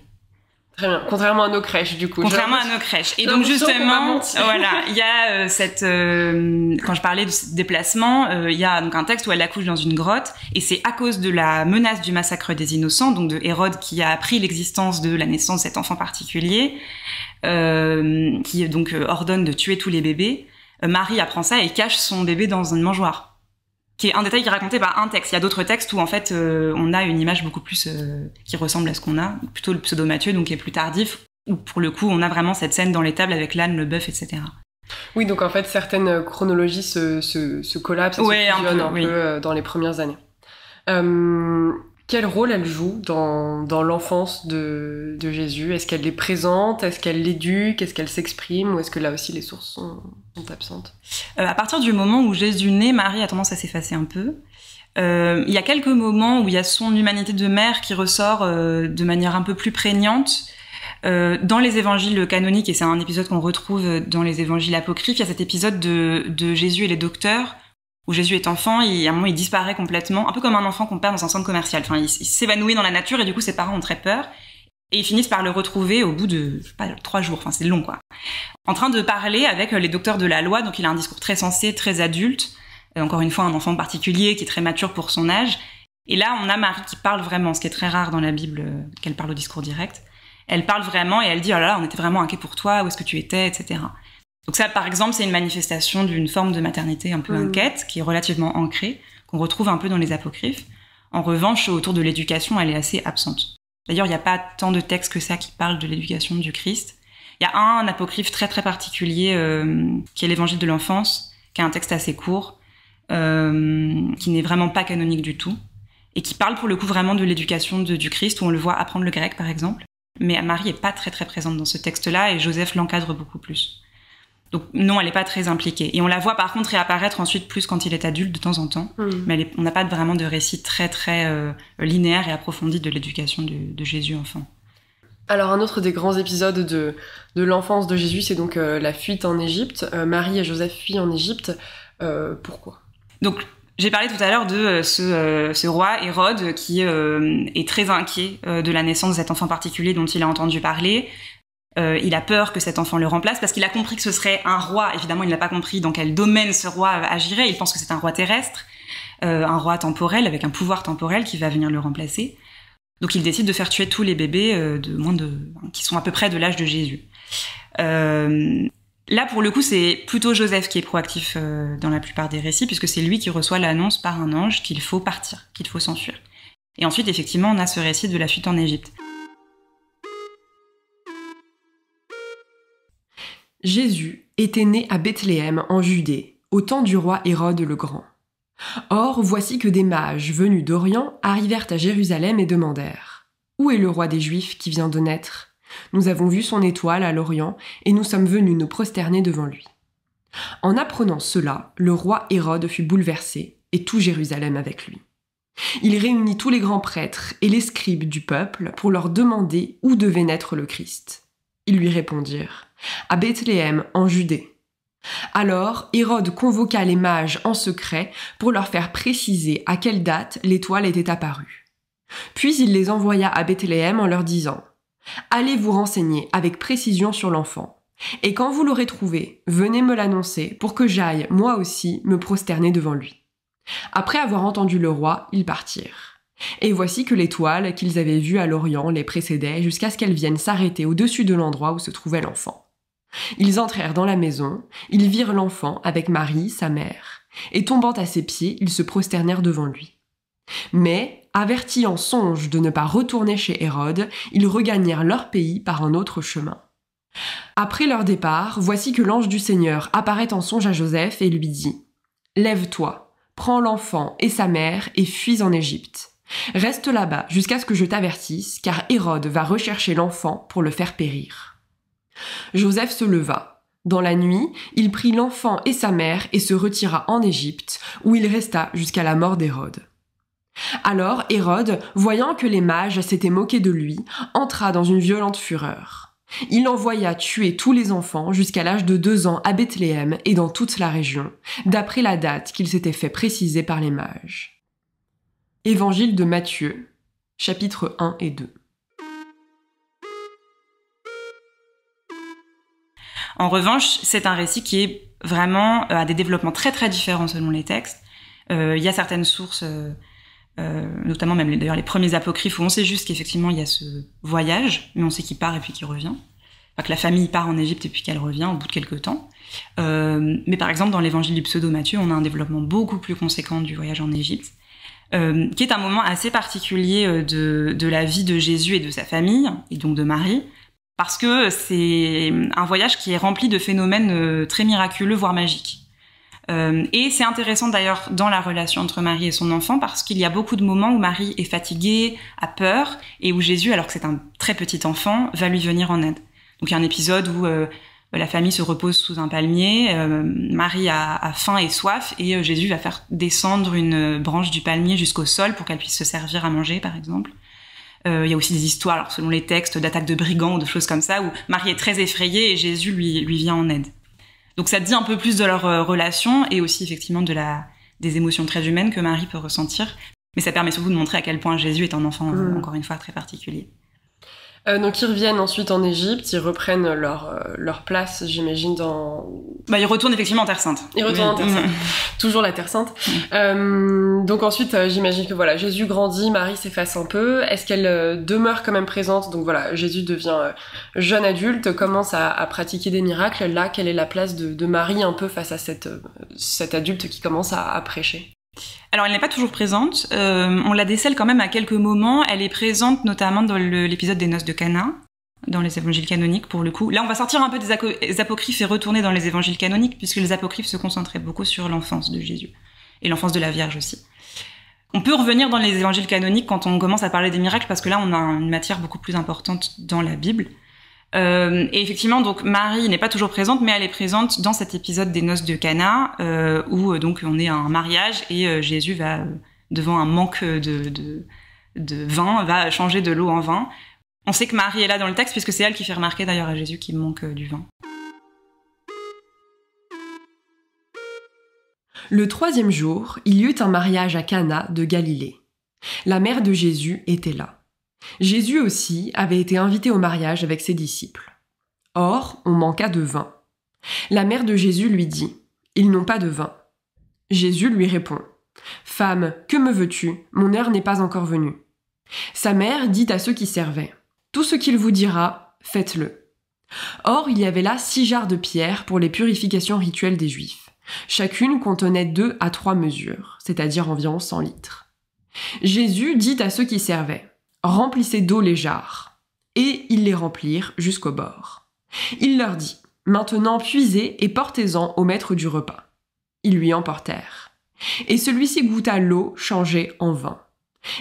Très bien. Contrairement à nos crèches, du coup. Contrairement à nos crèches. Et donc, justement, voilà, il y a quand je parlais de ce déplacement, il y a donc un texte où elle accouche dans une grotte, et c'est à cause de la menace du massacre des innocents, donc de Hérode qui a appris l'existence de la naissance de cet enfant particulier, qui donc ordonne de tuer tous les bébés. Marie apprend ça et cache son bébé dans une mangeoire. Qui est un détail qui est raconté par un texte. Il y a d'autres textes où en fait on a une image beaucoup plus qui ressemble à ce qu'on a, plutôt le pseudo-Matthieu, donc qui est plus tardif, où pour le coup on a vraiment cette scène dans l'étable avec l'âne, le bœuf, etc. Oui, donc en fait certaines chronologies se collapsent et se fusionnent un peu dans les premières années. Quel rôle elle joue dans l'enfance de Jésus ? Est-ce qu'elle est présente ? Est-ce qu'elle l'éduque ? Est-ce qu'elle s'exprime ? Ou est-ce que là aussi les sources sont absentes ? À partir du moment où Jésus naît, Marie a tendance à s'effacer un peu. Il y a quelques moments où il y a son humanité de mère qui ressort de manière un peu plus prégnante. Dans les évangiles canoniques, et c'est un épisode qu'on retrouve dans les évangiles apocryphes, il y a cet épisode de Jésus et les docteurs, où Jésus est enfant, et à un moment il disparaît complètement, un peu comme un enfant qu'on perd dans un centre commercial. Enfin, il s'évanouit dans la nature et du coup ses parents ont très peur. Et ils finissent par le retrouver au bout de, 3 jours. Enfin, c'est long, quoi. en train de parler avec les docteurs de la loi. Donc il a un discours très sensé, très adulte. Encore une fois, un enfant particulier qui est très mature pour son âge. Et là, on a Marie qui parle vraiment, ce qui est très rare dans la Bible, qu'elle parle au discours direct. Elle parle vraiment et elle dit « Oh là là, on était vraiment inquiets pour toi, où est-ce que tu étais, etc. » Donc ça, par exemple, c'est une manifestation d'une forme de maternité un peu inquiète, qui est relativement ancrée, qu'on retrouve un peu dans les apocryphes. En revanche, autour de l'éducation, elle est assez absente. D'ailleurs, il n'y a pas tant de textes que ça qui parlent de l'éducation du Christ. Il y a un apocryphe très très particulier qui est l'évangile de l'enfance, qui est un texte assez court, qui n'est vraiment pas canonique du tout, et qui parle pour le coup vraiment de l'éducation du Christ, où on le voit apprendre le grec par exemple. Mais Marie est pas très très présente dans ce texte-là, et Joseph l'encadre beaucoup plus. Donc non, elle n'est pas très impliquée. Et on la voit par contre réapparaître ensuite plus quand il est adulte de temps en temps, mais on n'a pas vraiment de récit très très linéaire et approfondi de l'éducation de Jésus enfant. Alors un autre des grands épisodes de l'enfance de Jésus, c'est donc la fuite en Égypte. Marie et Joseph fuient en Égypte. Pourquoi ? Donc j'ai parlé tout à l'heure de ce roi Hérode qui est très inquiet de la naissance de cet enfant particulier dont il a entendu parler. Il a peur que cet enfant le remplace parce qu'il a compris que ce serait un roi. Évidemment, il n'a pas compris dans quel domaine ce roi agirait. Il pense que c'est un roi terrestre, un roi temporel avec un pouvoir temporel qui va venir le remplacer. Donc il décide de faire tuer tous les bébés qui sont à peu près de l'âge de Jésus. Là, pour le coup, c'est plutôt Joseph qui est proactif dans la plupart des récits, puisque c'est lui qui reçoit l'annonce par un ange qu'il faut partir, qu'il faut s'enfuir. Et ensuite, effectivement, on a ce récit de la fuite en Égypte. Jésus était né à Bethléem, en Judée, au temps du roi Hérode le Grand. Or, voici que des mages venus d'Orient arrivèrent à Jérusalem et demandèrent « Où est le roi des Juifs qui vient de naître ? Nous avons vu son étoile à l'Orient et nous sommes venus nous prosterner devant lui. » En apprenant cela, le roi Hérode fut bouleversé et tout Jérusalem avec lui. Il réunit tous les grands prêtres et les scribes du peuple pour leur demander où devait naître le Christ. Ils lui répondirent « À Bethléem, en Judée. » Alors Hérode convoqua les mages en secret pour leur faire préciser à quelle date l'étoile était apparue. Puis il les envoya à Bethléem en leur disant « Allez vous renseigner avec précision sur l'enfant, et quand vous l'aurez trouvé, venez me l'annoncer pour que j'aille, moi aussi, me prosterner devant lui. » Après avoir entendu le roi, ils partirent. Et voici que l'étoile qu'ils avaient vue à l'Orient les précédait jusqu'à ce qu'elle vienne s'arrêter au-dessus de l'endroit où se trouvait l'enfant. Ils entrèrent dans la maison, ils virent l'enfant avec Marie, sa mère, et tombant à ses pieds, ils se prosternèrent devant lui. Mais, avertis en songe de ne pas retourner chez Hérode, ils regagnèrent leur pays par un autre chemin. Après leur départ, voici que l'ange du Seigneur apparaît en songe à Joseph et lui dit « Lève-toi, prends l'enfant et sa mère et fuis en Égypte. Reste là-bas jusqu'à ce que je t'avertisse, car Hérode va rechercher l'enfant pour le faire périr. » Joseph se leva. Dans la nuit, il prit l'enfant et sa mère et se retira en Égypte, où il resta jusqu'à la mort d'Hérode. Alors Hérode, voyant que les mages s'étaient moqués de lui, entra dans une violente fureur. Il envoya tuer tous les enfants jusqu'à l'âge de 2 ans à Bethléem et dans toute la région, d'après la date qu'il s'était fait préciser par les mages. Évangile de Matthieu, chapitres 1 et 2. En revanche, c'est un récit qui est vraiment à des développements très très différents selon les textes. Il y a certaines sources, notamment même d'ailleurs les premiers apocryphes, où on sait juste qu'effectivement il y a ce voyage, mais on sait qu'il part et puis qu'il revient. Enfin, que la famille part en Égypte et puis qu'elle revient au bout de quelques temps. Mais par exemple, dans l'évangile du pseudo-Matthieu, on a un développement beaucoup plus conséquent du voyage en Égypte, qui est un moment assez particulier de la vie de Jésus et de sa famille, et donc de Marie, parce que c'est un voyage qui est rempli de phénomènes très miraculeux, voire magiques. Et c'est intéressant d'ailleurs dans la relation entre Marie et son enfant, parce qu'il y a beaucoup de moments où Marie est fatiguée, a peur, et où Jésus, alors que c'est un très petit enfant, va lui venir en aide. Donc il y a un épisode où la famille se repose sous un palmier, Marie a faim et soif, et Jésus va faire descendre une branche du palmier jusqu'au sol pour qu'elle puisse se servir à manger, par exemple. Il y a aussi des histoires, alors, selon les textes, d'attaques de brigands ou de choses comme ça, où Marie est très effrayée et Jésus lui vient en aide. Donc ça dit un peu plus de leur relation et aussi effectivement des émotions très humaines que Marie peut ressentir. Mais ça permet surtout de montrer à quel point Jésus est un enfant, encore une fois, très particulier. Donc ils reviennent ensuite en Égypte, ils reprennent leur place, j'imagine, dans... Ils retournent effectivement en Terre Sainte. Ils retournent en Terre Sainte. Toujours la Terre Sainte. Donc ensuite, j'imagine que voilà, Jésus grandit, Marie s'efface un peu. Est-ce qu'elle demeure quand même présente? Donc voilà, Jésus devient jeune adulte, commence à pratiquer des miracles. Là, quelle est la place de Marie un peu face à cet adulte qui commence à prêcher? Alors, elle n'est pas toujours présente. On la décèle quand même à quelques moments. Elle est présente notamment dans l'épisode des noces de Cana, dans les évangiles canoniques, pour le coup. Là, on va sortir un peu des apocryphes et retourner dans les évangiles canoniques, puisque les apocryphes se concentraient beaucoup sur l'enfance de Jésus, et l'enfance de la Vierge aussi. On peut revenir dans les évangiles canoniques quand on commence à parler des miracles, parce que là, on a une matière beaucoup plus importante dans la Bible. Et effectivement, donc Marie n'est pas toujours présente, mais elle est présente dans cet épisode des noces de Cana, où donc on est à un mariage et Jésus va devant un manque de vin, va changer de l'eau en vin. On sait que Marie est là dans le texte puisque c'est elle qui fait remarquer d'ailleurs à Jésus qu'il manque du vin. Le 3e jour, il y eut un mariage à Cana de Galilée. La mère de Jésus était là. Jésus aussi avait été invité au mariage avec ses disciples. Or, on manqua de vin. La mère de Jésus lui dit : « Ils n'ont pas de vin. » Jésus lui répond : « Femme, que me veux-tu ? Mon heure n'est pas encore venue. » Sa mère dit à ceux qui servaient : « Tout ce qu'il vous dira, faites-le. » Or, il y avait là 6 jarres de pierre pour les purifications rituelles des Juifs. Chacune contenait 2 à 3 mesures, c'est-à-dire environ 100 litres. Jésus dit à ceux qui servaient : « Remplissez d'eau les jarres. » Et ils les remplirent jusqu'au bord. Il leur dit : « Maintenant puisez et portez-en au maître du repas. » Ils lui emportèrent. Et celui-ci goûta l'eau changée en vin.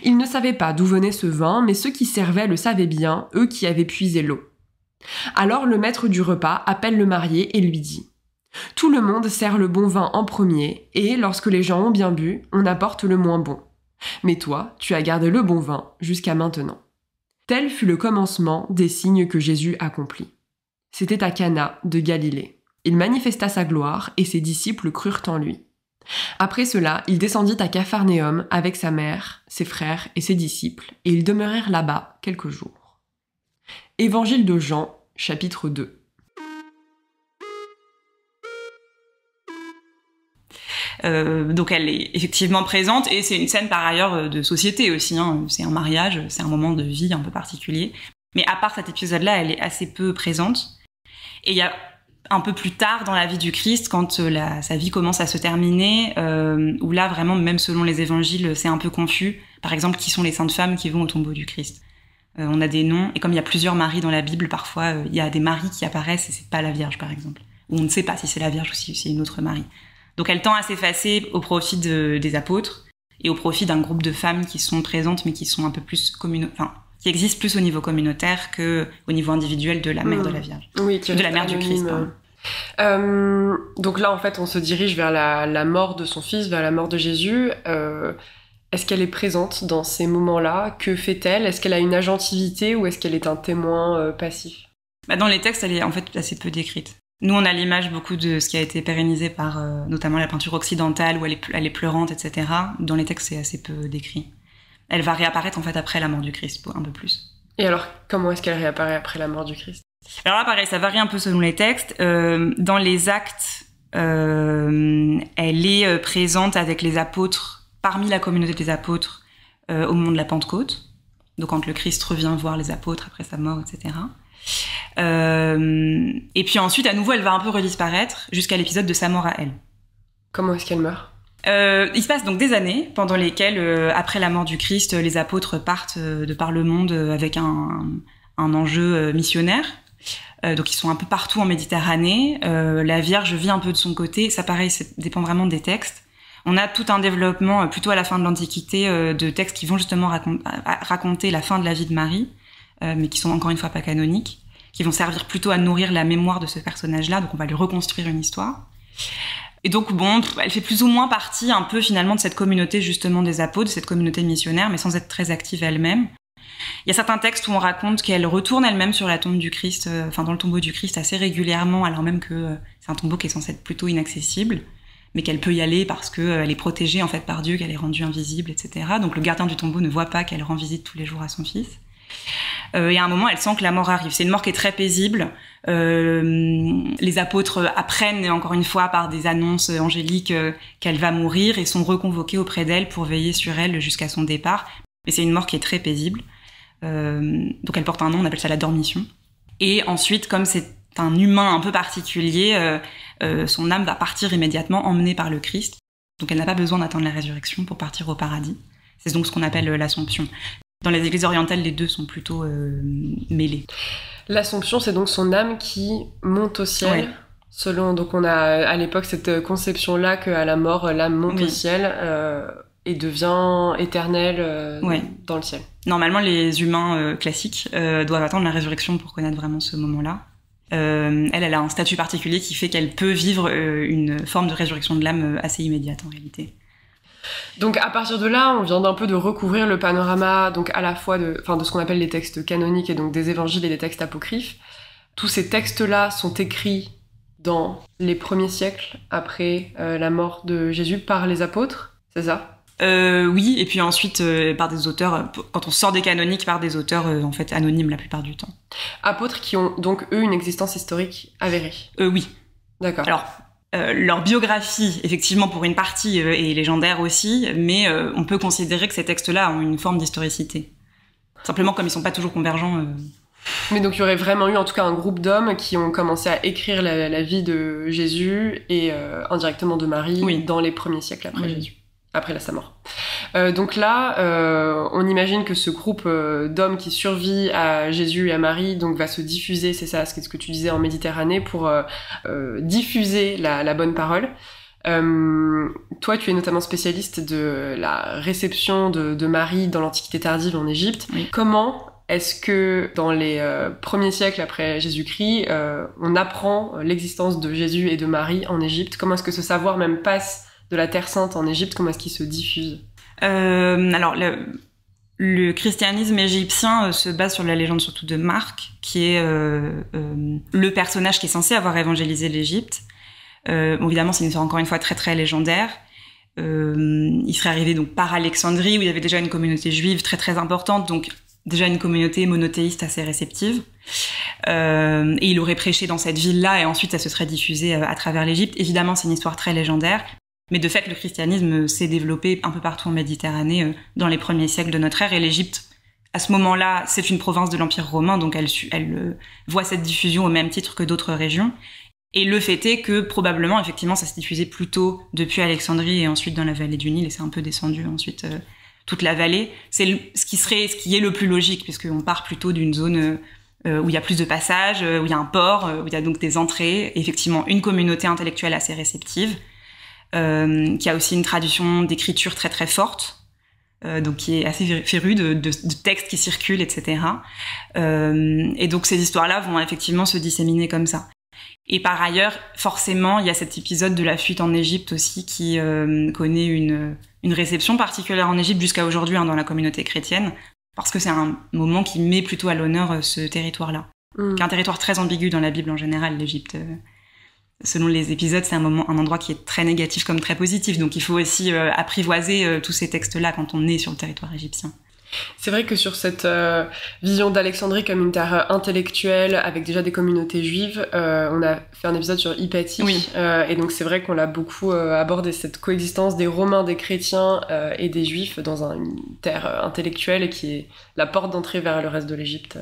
Ils ne savaient pas d'où venait ce vin, mais ceux qui servaient le savaient bien, eux qui avaient puisé l'eau. Alors le maître du repas appelle le marié et lui dit : « Tout le monde sert le bon vin en premier, et lorsque les gens ont bien bu, on apporte le moins bon. Mais toi, tu as gardé le bon vin jusqu'à maintenant. » Tel fut le commencement des signes que Jésus accomplit. C'était à Cana de Galilée. Il manifesta sa gloire et ses disciples crurent en lui. Après cela, il descendit à Capharnaüm avec sa mère, ses frères et ses disciples, et ils demeurèrent là-bas quelques jours. Évangile de Jean, chapitre 2. Donc elle est effectivement présente et c'est une scène par ailleurs de société aussi, hein. C'est un mariage, c'est un moment de vie un peu particulier. Mais à part cet épisode-là, elle est assez peu présente. Et il y a un peu plus tard dans la vie du Christ, quand sa vie commence à se terminer, où là vraiment, même selon les évangiles, c'est un peu confus. Par exemple, qui sont les saintes femmes qui vont au tombeau du Christ ? On a des noms, et comme il y a plusieurs Maries dans la Bible, parfois il y a des Maries qui apparaissent et c'est pas la Vierge par exemple. Ou on ne sait pas si c'est la Vierge ou si c'est une autre Marie. Donc elle tend à s'effacer au profit des apôtres et au profit d'un groupe de femmes qui sont présentes mais qui sont un peu plus qui existent plus au niveau communautaire que au niveau individuel de la mère de la Vierge. Oui, de la mère du Christ. Donc là en fait on se dirige vers la mort de son fils, vers la mort de Jésus. Est-ce qu'elle est présente dans ces moments-là ? Que fait-elle ? Est-ce qu'elle a une agentivité ou est-ce qu'elle est un témoin passif ? Dans les textes, elle est en fait assez peu décrite. Nous, on a l'image beaucoup de ce qui a été pérennisé par notamment la peinture occidentale où elle est pleurante, etc. Dans les textes, c'est assez peu décrit. Elle va réapparaître en fait après la mort du Christ, un peu plus. Et alors, comment est-ce qu'elle réapparaît après la mort du Christ ? Alors là, pareil, ça varie un peu selon les textes. Dans les actes, elle est présente avec les apôtres, parmi la communauté des apôtres, au moment de la Pentecôte. Donc quand le Christ revient voir les apôtres après sa mort, etc. Et puis ensuite, à nouveau, elle va un peu redisparaître jusqu'à l'épisode de sa mort à elle. Comment est-ce qu'elle meurt ? Il se passe donc des années pendant lesquelles, après la mort du Christ, les apôtres partent de par le monde avec un enjeu missionnaire. Donc ils sont un peu partout en Méditerranée. La Vierge vit un peu de son côté. Ça, pareil, ça dépend vraiment des textes. On a tout un développement, plutôt à la fin de l'Antiquité, de textes qui vont justement raconter la fin de la vie de Marie, mais qui sont encore une fois pas canoniques, qui vont servir plutôt à nourrir la mémoire de ce personnage-là. Donc on va lui reconstruire une histoire. Et donc bon, elle fait plus ou moins partie un peu finalement de cette communauté justement des apôtres, de cette communauté missionnaire, mais sans être très active elle-même. Il y a certains textes où on raconte qu'elle retourne elle-même sur la tombe du Christ, dans le tombeau du Christ assez régulièrement, alors même que c'est un tombeau qui est censé être plutôt inaccessible, mais qu'elle peut y aller parce qu'elle est protégée en fait par Dieu, qu'elle est rendue invisible, etc. Donc le gardien du tombeau ne voit pas qu'elle rend visite tous les jours à son fils. Et à un moment, elle sent que la mort arrive. C'est une mort qui est très paisible. Les apôtres apprennent encore une fois par des annonces angéliques qu'elle va mourir et sont reconvoqués auprès d'elle pour veiller sur elle jusqu'à son départ. Mais c'est une mort qui est très paisible. Donc elle porte un nom, on appelle ça la dormition. Et ensuite, comme c'est un humain un peu particulier, son âme va partir immédiatement, emmenée par le Christ. Donc elle n'a pas besoin d'attendre la résurrection pour partir au paradis. C'est donc ce qu'on appelle l'Assomption. Dans les églises orientales, les deux sont plutôt mêlés. L'Assomption, c'est donc son âme qui monte au ciel. Ouais. Selon, donc on a à l'époque cette conception-là qu'à la mort, l'âme monte au ciel et devient éternelle dans le ciel. Normalement, les humains classiques doivent attendre la résurrection pour connaître vraiment ce moment-là. Elle a un statut particulier qui fait qu'elle peut vivre une forme de résurrection de l'âme assez immédiate en réalité. Donc à partir de là, on vient d'un peu de recouvrir le panorama, donc à la fois de ce qu'on appelle les textes canoniques et donc des évangiles et des textes apocryphes. Tous ces textes-là sont écrits dans les premiers siècles après la mort de Jésus par les apôtres, c'est ça ? Oui, et puis ensuite par des auteurs, quand on sort des canoniques, par des auteurs en fait anonymes la plupart du temps. Apôtres qui ont donc eux une existence historique avérée. Oui. D'accord. Alors leur biographie, effectivement, pour une partie est légendaire aussi, mais on peut considérer que ces textes-là ont une forme d'historicité. Simplement, comme ils sont pas toujours convergents. Mais donc il y aurait vraiment eu en tout cas un groupe d'hommes qui ont commencé à écrire la vie de Jésus et indirectement de Marie dans les premiers siècles après Jésus. Après sa mort. Donc là, on imagine que ce groupe d'hommes qui survit à Jésus et à Marie donc va se diffuser, c'est ça, c'est ce que tu disais, en Méditerranée pour diffuser la bonne parole. Toi, tu es notamment spécialiste de la réception de Marie dans l'Antiquité tardive en Égypte. Oui. Comment est-ce que dans les premiers siècles après Jésus-Christ, on apprend l'existence de Jésus et de Marie en Égypte ? Comment est-ce que ce savoir même passe de la Terre Sainte en Égypte, comment est-ce qu'il se diffuse ? Alors, le christianisme égyptien se base sur la légende surtout de Marc, qui est le personnage qui est censé avoir évangélisé l'Égypte. Bon, évidemment, c'est une histoire encore une fois très très légendaire. Il serait arrivé donc par Alexandrie, où il y avait déjà une communauté juive très très importante, donc déjà une communauté monothéiste assez réceptive. Et il aurait prêché dans cette ville-là, et ensuite ça se serait diffusé à travers l'Égypte. Évidemment, c'est une histoire très légendaire. Mais de fait, le christianisme s'est développé un peu partout en Méditerranée dans les premiers siècles de notre ère. Et l'Égypte, à ce moment-là, c'est une province de l'Empire romain, donc elle voit cette diffusion au même titre que d'autres régions. Et le fait est que probablement, effectivement, ça se diffusait plutôt depuis Alexandrie et ensuite dans la vallée du Nil, et c'est un peu descendu ensuite toute la vallée. C'est ce qui est le plus logique, puisqu'on part plutôt d'une zone où il y a plus de passages, où il y a un port, où il y a donc des entrées, et effectivement une communauté intellectuelle assez réceptive. Qui a aussi une tradition d'écriture très très forte, donc qui est assez férue de textes qui circulent, etc. Et donc ces histoires-là vont effectivement se disséminer comme ça. Et par ailleurs, forcément, il y a cet épisode de la fuite en Égypte aussi qui connaît une réception particulière en Égypte jusqu'à aujourd'hui dans la communauté chrétienne, parce que c'est un moment qui met plutôt à l'honneur ce territoire-là, qui est un territoire très ambigu dans la Bible en général, l'Égypte. Selon les épisodes, c'est un endroit qui est très négatif comme très positif. Donc il faut aussi apprivoiser tous ces textes-là quand on est sur le territoire égyptien. C'est vrai que sur cette vision d'Alexandrie comme une terre intellectuelle avec déjà des communautés juives, on a fait un épisode sur Hypatie, et donc c'est vrai qu'on l'a beaucoup abordé, cette coexistence des Romains, des chrétiens et des Juifs dans une terre intellectuelle qui est la porte d'entrée vers le reste de l'Égypte.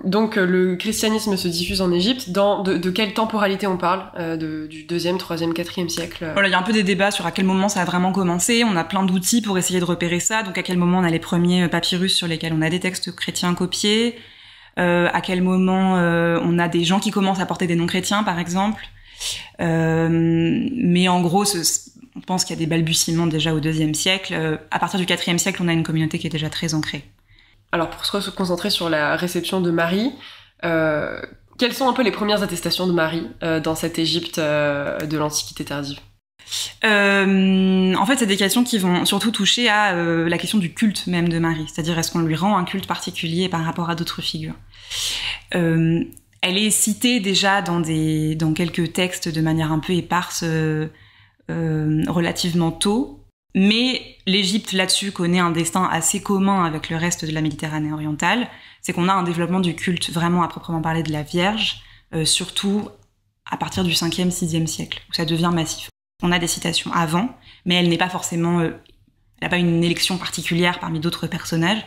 Donc le christianisme se diffuse en Égypte. De quelle temporalité on parle, du 2e, 3e, 4e siècle? Voilà, il y a un peu des débats sur à quel moment ça a vraiment commencé. On a plein d'outils pour essayer de repérer ça. Donc à quel moment on a les premiers papyrus sur lesquels on a des textes chrétiens copiés, à quel moment on a des gens qui commencent à porter des noms chrétiens, par exemple. Mais en gros, on pense qu'il y a des balbutiements déjà au 2e siècle. À partir du 4e siècle, on a une communauté qui est déjà très ancrée. Alors pour se concentrer sur la réception de Marie, quelles sont un peu les premières attestations de Marie dans cette Égypte de l'Antiquité tardive? En fait, c'est des questions qui vont surtout toucher à la question du culte même de Marie, c'est-à-dire est-ce qu'on lui rend un culte particulier par rapport à d'autres figures. Elle est citée déjà dans quelques textes de manière un peu éparse relativement tôt. Mais l'Égypte, là-dessus, connaît un destin assez commun avec le reste de la Méditerranée orientale. C'est qu'on a un développement du culte vraiment à proprement parler de la Vierge, surtout à partir du 5e, 6e siècle, où ça devient massif. On a des citations avant, mais elle n'est pas forcément... elle n'a pas une élection particulière parmi d'autres personnages.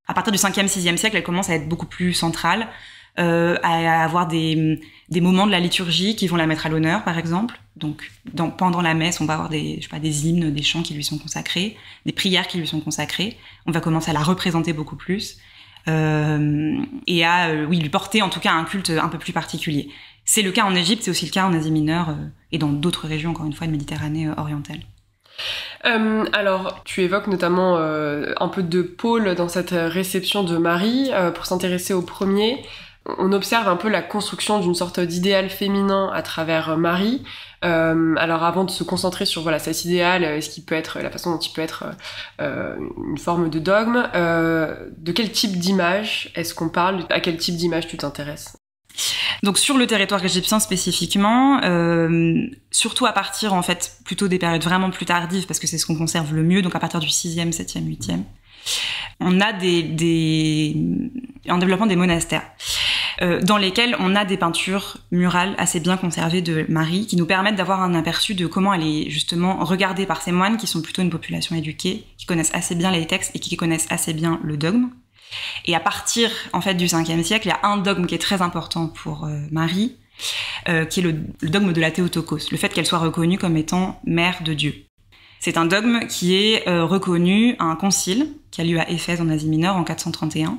À partir du 5e, 6e siècle, elle commence à être beaucoup plus centrale, à avoir des moments de la liturgie qui vont la mettre à l'honneur, par exemple. Donc, pendant la messe, on va avoir des hymnes, des chants qui lui sont consacrés, des prières qui lui sont consacrées. On va commencer à la représenter beaucoup plus et à lui porter en tout cas un culte un peu plus particulier. C'est le cas en Égypte, c'est aussi le cas en Asie mineure et dans d'autres régions, encore une fois, de Méditerranée orientale. Alors, tu évoques notamment un peu de pôles dans cette réception de Marie. Pour s'intéresser au premier, on observe un peu la construction d'une sorte d'idéal féminin à travers Marie. Alors avant de se concentrer sur cet idéal, ce qui peut être la façon dont il peut être une forme de dogme, de quel type d'image est-ce qu'on parle? À quel type d'image tu t'intéresses? Donc sur le territoire égyptien spécifiquement, surtout à partir en fait plutôt des périodes vraiment plus tardives, parce que c'est ce qu'on conserve le mieux, donc à partir du 6e, 7e, 8e, on a un développement des monastères. Dans lesquels on a des peintures murales assez bien conservées de Marie, qui nous permettent d'avoir un aperçu de comment elle est justement regardée par ces moines, qui sont plutôt une population éduquée, qui connaissent assez bien les textes et qui connaissent assez bien le dogme. Et à partir en fait du 5e siècle, il y a un dogme qui est très important pour Marie, qui est le dogme de la Théotokos, le fait qu'elle soit reconnue comme étant mère de Dieu. C'est un dogme qui est reconnu à un concile qui a lieu à Éphèse en Asie mineure en 431.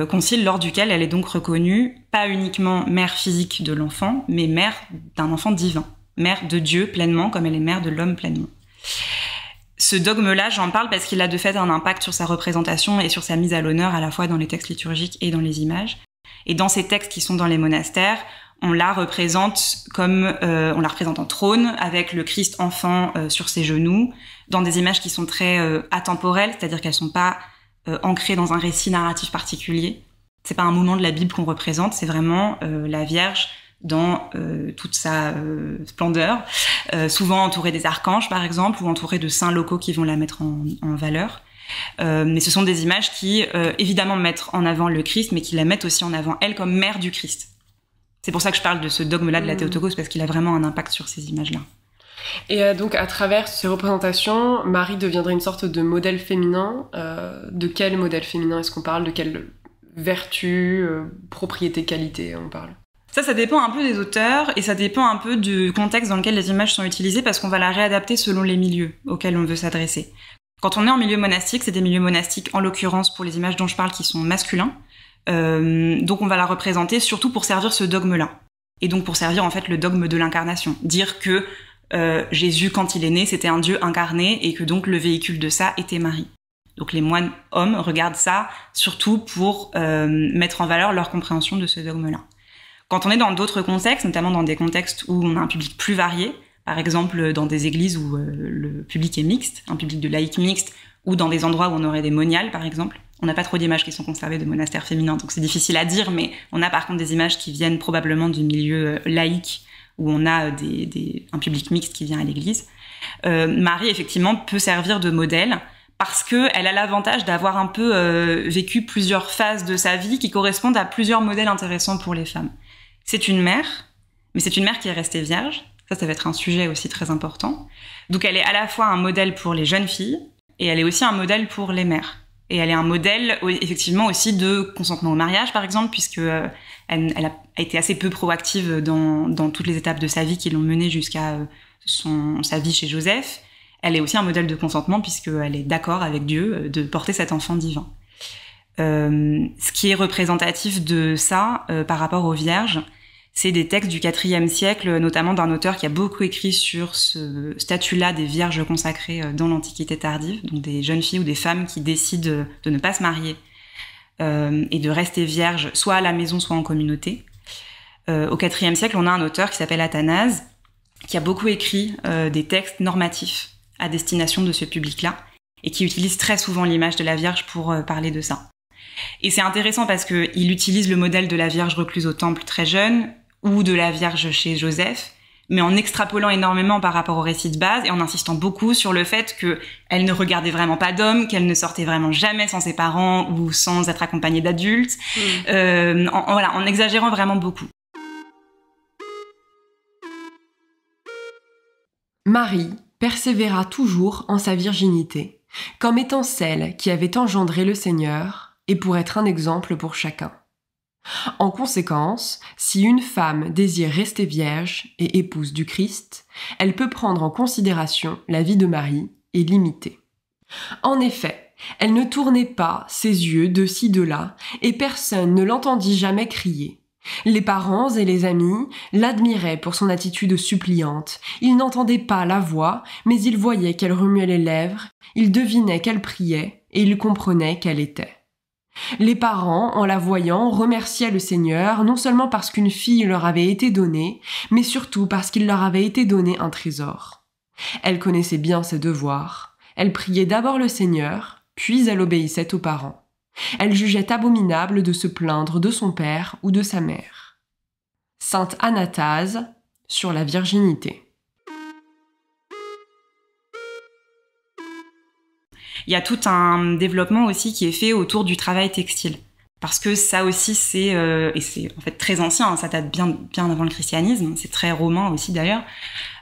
Concile lors duquel elle est donc reconnue pas uniquement mère physique de l'enfant, mais mère d'un enfant divin, mère de Dieu pleinement, comme elle est mère de l'homme pleinement. Ce dogme-là, j'en parle parce qu'il a de fait un impact sur sa représentation et sur sa mise à l'honneur à la fois dans les textes liturgiques et dans les images. Et dans ces textes qui sont dans les monastères, on la représente on la représente en trône, avec le Christ enfant sur ses genoux, dans des images qui sont très atemporelles, c'est-à-dire qu'elles sont pas ancrée dans un récit narratif particulier. C'est pas un moment de la Bible qu'on représente, c'est vraiment la Vierge dans toute sa splendeur, souvent entourée des archanges par exemple, ou entourée de saints locaux qui vont la mettre en valeur. Mais ce sont des images qui évidemment mettent en avant le Christ, mais qui la mettent aussi en avant elle comme mère du Christ. C'est pour ça que je parle de ce dogme-là de la Théotokos, parce qu'il a vraiment un impact sur ces images-là. Et donc, à travers ces représentations, Marie deviendrait une sorte de modèle féminin. De quel modèle féminin est-ce qu'on parle? De quelle vertu, propriété, qualité on parle? Ça dépend un peu des auteurs et ça dépend un peu du contexte dans lequel les images sont utilisées, parce qu'on va la réadapter selon les milieux auxquels on veut s'adresser. Quand on est en milieu monastique, c'est des milieux monastiques, en l'occurrence pour les images dont je parle, qui sont masculins. Donc on va la représenter surtout pour servir ce dogme-là. Et donc pour servir en fait le dogme de l'incarnation. Dire que Jésus, quand il est né, c'était un Dieu incarné et que donc le véhicule de ça était Marie. Donc les moines hommes regardent ça surtout pour mettre en valeur leur compréhension de ce dogme-là. Quand on est dans d'autres contextes, notamment dans des contextes où on a un public plus varié, par exemple dans des églises où le public est mixte, un public de laïcs mixte, ou dans des endroits où on aurait des moniales, par exemple. On n'a pas trop d'images qui sont conservées de monastères féminins, donc c'est difficile à dire, mais on a par contre des images qui viennent probablement du milieu laïque, où on a un public mixte qui vient à l'église. Marie, effectivement, peut servir de modèle, parce qu'elle a l'avantage d'avoir un peu vécu plusieurs phases de sa vie qui correspondent à plusieurs modèles intéressants pour les femmes. C'est une mère, mais c'est une mère qui est restée vierge. Ça va être un sujet aussi très important. Donc elle est à la fois un modèle pour les jeunes filles, et elle est aussi un modèle pour les mères. Et elle est un modèle, effectivement, aussi de consentement au mariage, par exemple, puisque elle a été assez peu proactive dans toutes les étapes de sa vie qui l'ont menée jusqu'à sa vie chez Joseph. Elle est aussi un modèle de consentement, puisqu'elle est d'accord avec Dieu de porter cet enfant divin. Ce qui est représentatif de ça, par rapport aux vierges, c'est des textes du IVe siècle, notamment d'un auteur qui a beaucoup écrit sur ce statut-là des vierges consacrées dans l'Antiquité tardive, donc des jeunes filles ou des femmes qui décident de ne pas se marier et de rester vierges, soit à la maison, soit en communauté. Au IVe siècle, on a un auteur qui s'appelle Athanase, qui a beaucoup écrit des textes normatifs à destination de ce public-là, et qui utilise très souvent l'image de la Vierge pour parler de ça. Et c'est intéressant parce qu'il utilise le modèle de la Vierge recluse au temple très jeune, ou de la Vierge chez Joseph, mais en extrapolant énormément par rapport au récit de base et en insistant beaucoup sur le fait qu'elle ne regardait vraiment pas d'hommes, qu'elle ne sortait vraiment jamais sans ses parents ou sans être accompagnée d'adultes, en exagérant vraiment beaucoup. Marie persévéra toujours en sa virginité, comme étant celle qui avait engendré le Seigneur et pour être un exemple pour chacun. En conséquence, si une femme désire rester vierge et épouse du Christ, elle peut prendre en considération la vie de Marie et l'imiter. En effet, elle ne tournait pas ses yeux de ci de là et personne ne l'entendit jamais crier. Les parents et les amis l'admiraient pour son attitude suppliante. Ils n'entendaient pas la voix, mais ils voyaient qu'elle remuait les lèvres, ils devinaient qu'elle priait et ils comprenaient qu'elle était. Les parents, en la voyant, remerciaient le Seigneur, non seulement parce qu'une fille leur avait été donnée, mais surtout parce qu'il leur avait été donné un trésor. Elle connaissait bien ses devoirs. Elle priait d'abord le Seigneur, puis elle obéissait aux parents. Elle jugeait abominable de se plaindre de son père ou de sa mère. Sainte Anathase, sur la virginité. Il y a tout un développement aussi qui est fait autour du travail textile. Parce que ça aussi, et c'est en fait très ancien, ça date bien avant le christianisme, c'est très romain aussi d'ailleurs.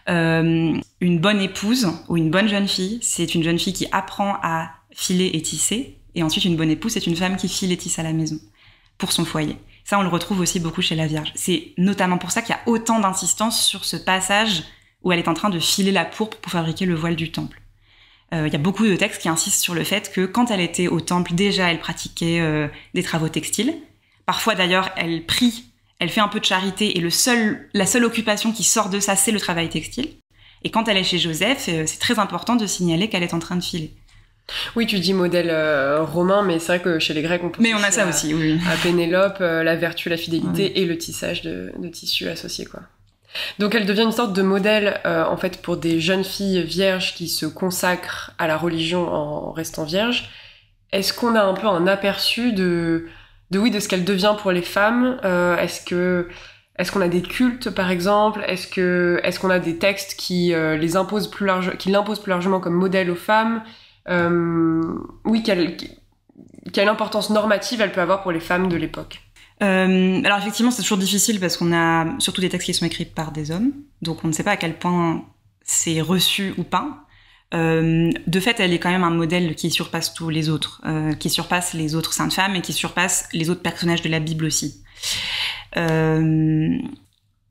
Une bonne épouse ou une bonne jeune fille, c'est une jeune fille qui apprend à filer et tisser. Et ensuite, une bonne épouse, c'est une femme qui file et tisse à la maison, pour son foyer. Ça, on le retrouve aussi beaucoup chez la Vierge. C'est notamment pour ça qu'il y a autant d'insistance sur ce passage où elle est en train de filer la pourpre pour fabriquer le voile du temple. Il y a beaucoup de textes qui insistent sur le fait que quand elle était au temple, déjà, elle pratiquait des travaux textiles. Parfois, d'ailleurs, elle prie, elle fait un peu de charité, et la seule occupation qui sort de ça, c'est le travail textile. Et quand elle est chez Joseph, c'est très important de signaler qu'elle est en train de filer. Oui, tu dis modèle romain, mais c'est vrai que chez les Grecs, on peut mais on a ça aussi, oui. À Pénélope, la vertu, la fidélité et le tissage de tissus associés, quoi. Donc elle devient une sorte de modèle en fait pour des jeunes filles vierges qui se consacrent à la religion en restant vierges. Est-ce qu'on a un peu un aperçu de ce qu'elle devient pour les femmes? Est-ce qu'on a des cultes par exemple? Est-ce qu'on a des textes qui l'imposent plus largement comme modèle aux femmes? Oui, quelle importance normative elle peut avoir pour les femmes de l'époque? Alors effectivement, c'est toujours difficile parce qu'on a surtout des textes qui sont écrits par des hommes, donc on ne sait pas à quel point c'est reçu ou pas. De fait, elle est quand même un modèle qui surpasse tous les autres, qui surpasse les autres saintes femmes et qui surpasse les autres personnages de la Bible aussi.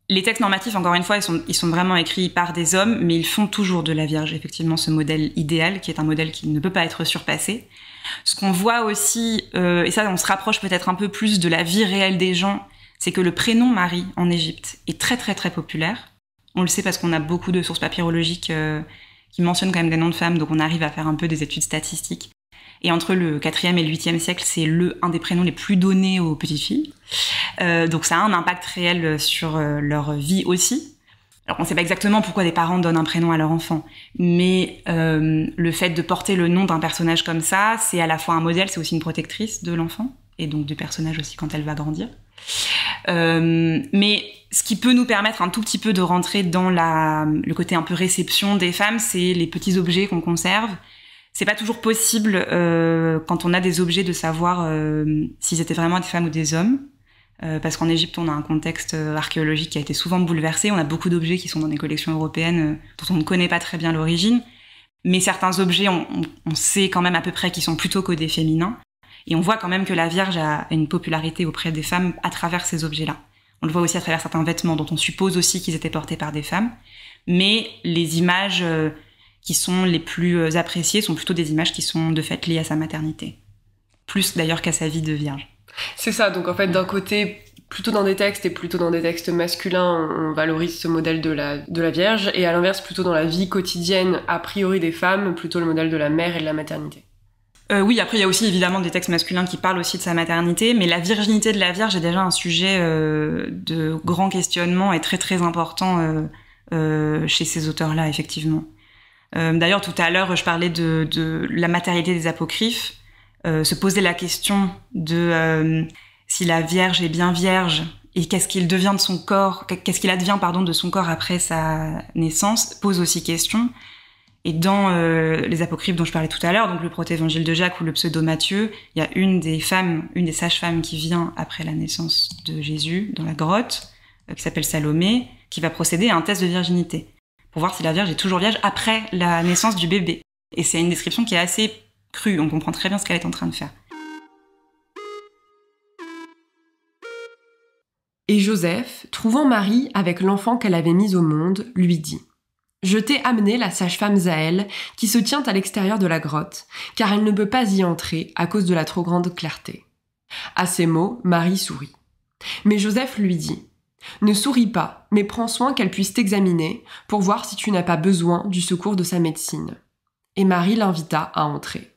Les textes normatifs, encore une fois, ils sont vraiment écrits par des hommes, mais ils font toujours de la Vierge, effectivement, ce modèle idéal, qui est un modèle qui ne peut pas être surpassé. Ce qu'on voit aussi, et ça on se rapproche peut-être un peu plus de la vie réelle des gens, c'est que le prénom Marie en Égypte est très très très populaire. On le sait parce qu'on a beaucoup de sources papyrologiques qui mentionnent quand même des noms de femmes, donc on arrive à faire un peu des études statistiques. Et entre le 4e et le 8e siècle, c'est un des prénoms les plus donnés aux petites filles. Donc ça a un impact réel sur leur vie aussi. Alors on ne sait pas exactement pourquoi des parents donnent un prénom à leur enfant, mais le fait de porter le nom d'un personnage comme ça, c'est à la fois un modèle, c'est aussi une protectrice de l'enfant, et donc du personnage aussi quand elle va grandir. Mais ce qui peut nous permettre un tout petit peu de rentrer dans le côté un peu réception des femmes, c'est les petits objets qu'on conserve. C'est pas toujours possible quand on a des objets de savoir s'ils étaient vraiment des femmes ou des hommes. Parce qu'en Égypte, on a un contexte archéologique qui a été souvent bouleversé. On a beaucoup d'objets qui sont dans des collections européennes dont on ne connaît pas très bien l'origine. Mais certains objets, on sait quand même à peu près qu'ils sont plutôt codés féminins. Et on voit quand même que la Vierge a une popularité auprès des femmes à travers ces objets-là. On le voit aussi à travers certains vêtements dont on suppose aussi qu'ils étaient portés par des femmes. Mais les images qui sont les plus appréciées sont plutôt des images qui sont de fait liées à sa maternité. Plus d'ailleurs qu'à sa vie de Vierge. C'est ça, donc en fait d'un côté, plutôt dans des textes et plutôt dans des textes masculins, on valorise ce modèle de la Vierge, et à l'inverse, plutôt dans la vie quotidienne, a priori des femmes, plutôt le modèle de la mère et de la maternité. Oui, après il y a aussi évidemment des textes masculins qui parlent aussi de sa maternité, mais la virginité de la Vierge est déjà un sujet de grand questionnement et très très important chez ces auteurs-là, effectivement. D'ailleurs, tout à l'heure, je parlais de la matérialité des apocryphes. Se poser la question de si la Vierge est bien vierge et qu'est-ce qu'il devient de son corps, qu'est-ce qu'il advient de son corps après sa naissance, pose aussi question. Et dans les apocryphes dont je parlais tout à l'heure, donc le proto-évangile de Jacques ou le pseudo-Matthieu, il y a une des sages-femmes qui vient après la naissance de Jésus dans la grotte, qui s'appelle Salomé, qui va procéder à un test de virginité pour voir si la Vierge est toujours vierge après la naissance du bébé. Et c'est une description qui est assez crue, on comprend très bien ce qu'elle est en train de faire. Et Joseph, trouvant Marie avec l'enfant qu'elle avait mis au monde, lui dit « Je t'ai amené la sage-femme Zaël, qui se tient à l'extérieur de la grotte, car elle ne peut pas y entrer à cause de la trop grande clarté. » À ces mots, Marie sourit. Mais Joseph lui dit « Ne souris pas, mais prends soin qu'elle puisse t'examiner pour voir si tu n'as pas besoin du secours de sa médecine. » Et Marie l'invita à entrer.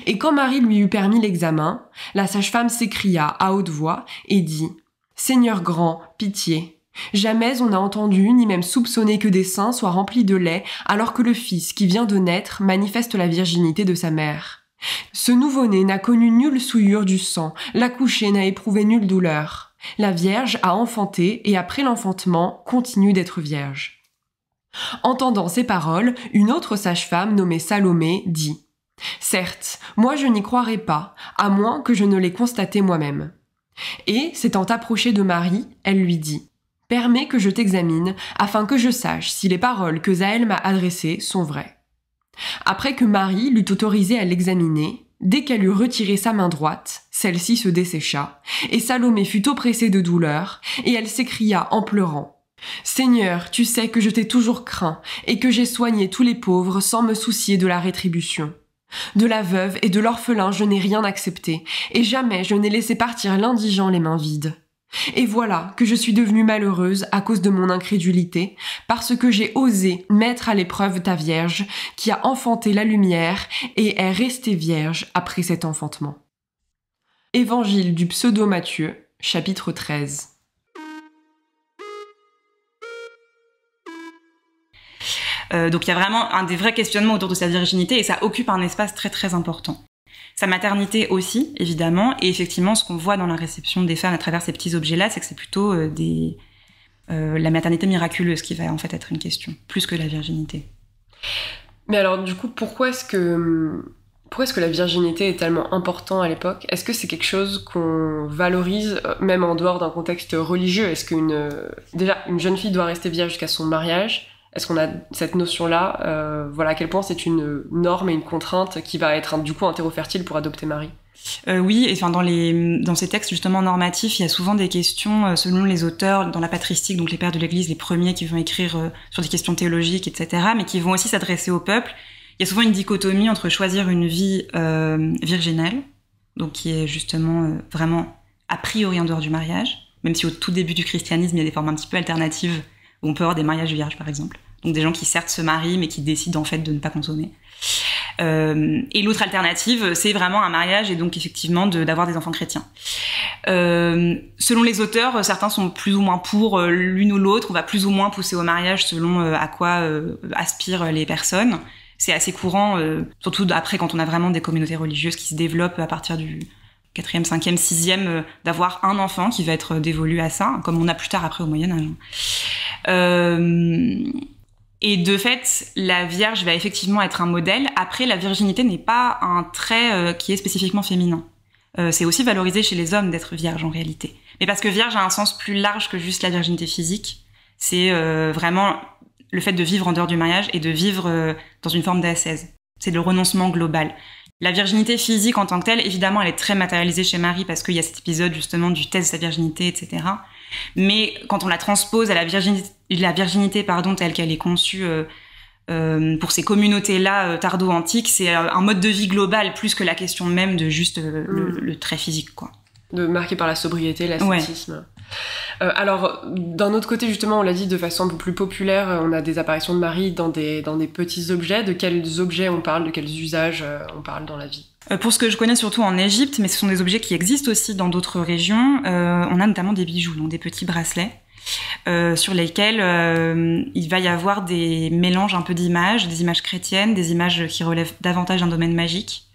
Et quand Marie lui eut permis l'examen, la sage-femme s'écria à haute voix et dit « Seigneur grand, pitié. Jamais on n'a entendu ni même soupçonné que des seins soient remplis de lait alors que le fils qui vient de naître manifeste la virginité de sa mère. Ce nouveau-né n'a connu nulle souillure du sang, l'accouché n'a éprouvé nulle douleur. La Vierge a enfanté et après l'enfantement continue d'être vierge. » Entendant ces paroles, une autre sage-femme nommée Salomé dit « Certes, moi je n'y croirais pas, à moins que je ne l'ai constaté moi-même. » Et, s'étant approchée de Marie, elle lui dit « Permets que je t'examine, afin que je sache si les paroles que Zaël m'a adressées sont vraies. » Après que Marie l'eut autorisée à l'examiner, dès qu'elle eut retiré sa main droite, celle-ci se dessécha, et Salomé fut oppressée de douleur, et elle s'écria en pleurant « Seigneur, tu sais que je t'ai toujours craint, et que j'ai soigné tous les pauvres sans me soucier de la rétribution. De la veuve et de l'orphelin je n'ai rien accepté, et jamais je n'ai laissé partir l'indigent les mains vides. Et voilà que je suis devenue malheureuse à cause de mon incrédulité, parce que j'ai osé mettre à l'épreuve ta Vierge, qui a enfanté la lumière et est restée vierge après cet enfantement. » Évangile du pseudo-Matthieu, chapitre 13. Donc il y a vraiment un des vrais questionnements autour de sa virginité et ça occupe un espace très très important. Sa maternité aussi, évidemment, et effectivement ce qu'on voit dans la réception des femmes à travers ces petits objets-là, c'est que c'est plutôt la maternité miraculeuse qui va en fait être une question, plus que la virginité. Mais alors du coup, pourquoi est-ce que la virginité est tellement importante à l'époque ? Est-ce que c'est quelque chose qu'on valorise, même en dehors d'un contexte religieux ? Est-ce déjà une jeune fille doit rester vierge jusqu'à son mariage ? Est-ce qu'on a cette notion-là, à quel point c'est une norme et une contrainte qui va être du coup un terreau fertile pour adopter Marie ? Oui, et enfin dans ces textes justement normatifs, il y a souvent des questions selon les auteurs, dans la patristique, donc les pères de l'Église, les premiers qui vont écrire sur des questions théologiques, etc., mais qui vont aussi s'adresser au peuple. Il y a souvent une dichotomie entre choisir une vie virginale, donc qui est justement vraiment a priori en dehors du mariage, même si au tout début du christianisme, il y a des formes un petit peu alternatives où on peut avoir des mariages vierges, par exemple. Donc des gens qui certes se marient, mais qui décident en fait de ne pas consommer. Et l'autre alternative, c'est vraiment un mariage et donc effectivement d'avoir des enfants chrétiens. Selon les auteurs, certains sont plus ou moins pour l'une ou l'autre. On va plus ou moins pousser au mariage selon à quoi aspirent les personnes. C'est assez courant, surtout après quand on a vraiment des communautés religieuses qui se développent à partir du 4e, 5e, 6e, d'avoir un enfant qui va être dévolu à ça, comme on a plus tard après au Moyen-Âge. Et de fait, la Vierge va effectivement être un modèle. Après, la virginité n'est pas un trait qui est spécifiquement féminin. C'est aussi valorisé chez les hommes d'être vierge en réalité. Mais parce que vierge a un sens plus large que juste la virginité physique. C'est vraiment le fait de vivre en dehors du mariage et de vivre dans une forme d'ascèse. C'est le renoncement global. La virginité physique en tant que telle, évidemment, elle est très matérialisée chez Marie parce qu'il y a cet épisode justement du test de sa virginité, etc. Mais quand on la transpose à la virginité telle qu'elle est conçue pour ces communautés-là tardo-antiques, c'est un mode de vie global plus que la question même de juste le trait physique, quoi. Marqué par la sobriété, l'ascétisme. Ouais. Alors, d'un autre côté, justement, on l'a dit de façon un peu plus populaire, on a des apparitions de Marie dans des petits objets. De quels objets on parle, de quels usages on parle dans la vie ? Pour ce que je connais surtout en Égypte, mais ce sont des objets qui existent aussi dans d'autres régions, on a notamment des bijoux, donc des petits bracelets, sur lesquels il va y avoir des mélanges un peu d'images, des images chrétiennes, des images qui relèvent davantage d'un domaine magique.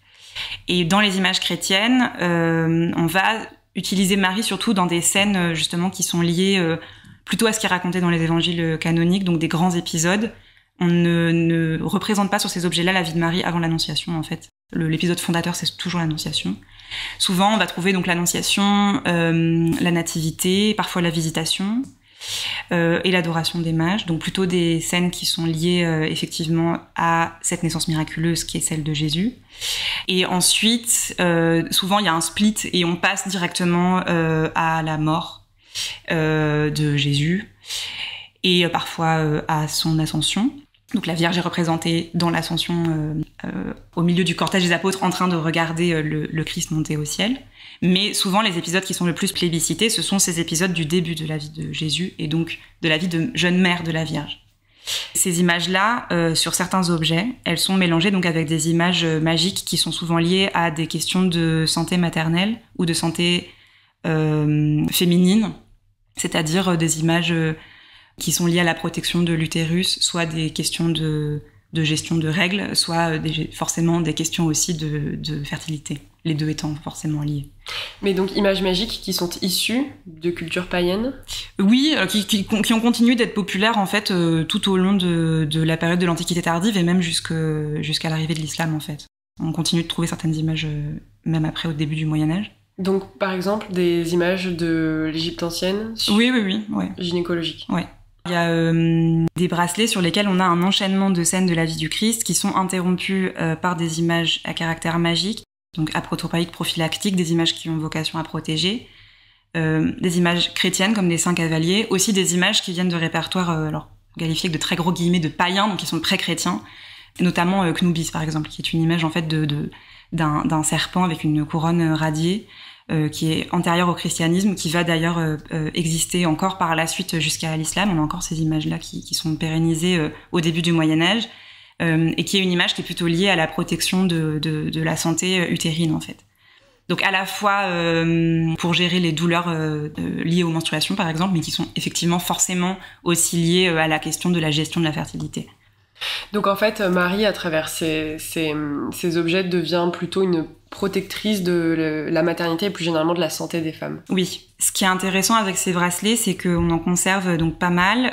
Et dans les images chrétiennes, on va utiliser Marie surtout dans des scènes justement qui sont liées plutôt à ce qui est raconté dans les évangiles canoniques, donc des grands épisodes. On ne représente pas sur ces objets-là la vie de Marie avant l'Annonciation, en fait. L'épisode fondateur, c'est toujours l'Annonciation. Souvent, on va trouver donc l'Annonciation, la Nativité, parfois la Visitation, et l'adoration des mages. Donc plutôt des scènes qui sont liées effectivement à cette naissance miraculeuse qui est celle de Jésus. Et ensuite, souvent, il y a un split et on passe directement à la mort de Jésus et parfois à son ascension. Donc la Vierge est représentée dans l'ascension au milieu du cortège des apôtres en train de regarder le Christ monter au ciel. Mais souvent les épisodes qui sont le plus plébiscités, ce sont ces épisodes du début de la vie de Jésus et donc de la vie de jeune mère de la Vierge. Ces images-là, sur certains objets, elles sont mélangées donc avec des images magiques qui sont souvent liées à des questions de santé maternelle ou de santé féminine, c'est-à-dire des images qui sont liées à la protection de l'utérus, soit des questions de gestion de règles, soit forcément des questions aussi de fertilité, les deux étant forcément liés. Mais donc images magiques qui sont issues de cultures païennes ? Oui, qui ont continué d'être populaires en fait tout au long de la période de l'Antiquité tardive et même jusqu'à l'arrivée de l'islam en fait. On continue de trouver certaines images même après au début du Moyen-Âge. Donc par exemple des images de l'Égypte ancienne ? Oui, ouais. Gynécologiques. Ouais. Il y a des bracelets sur lesquels on a un enchaînement de scènes de la vie du Christ qui sont interrompus par des images à caractère magique, donc aprotropaïques, prophylactiques, des images qui ont vocation à protéger, des images chrétiennes comme les saints cavaliers, aussi des images qui viennent de répertoires alors qualifiés de très gros guillemets de païens, donc qui sont pré-chrétiens, notamment Knubis par exemple, qui est une image en fait d'un serpent avec une couronne radiée, qui est antérieure au christianisme, qui va d'ailleurs exister encore par la suite jusqu'à l'islam. On a encore ces images-là qui sont pérennisées au début du Moyen-Âge, et qui est une image qui est plutôt liée à la protection de la santé utérine, en fait. Donc à la fois pour gérer les douleurs liées aux menstruations, par exemple, mais qui sont effectivement forcément aussi liées à la question de la gestion de la fertilité. Donc en fait, Marie, à travers ces objets, devient plutôt une protectrice de la maternité et plus généralement de la santé des femmes. Oui. Ce qui est intéressant avec ces bracelets, c'est qu'on en conserve donc pas mal.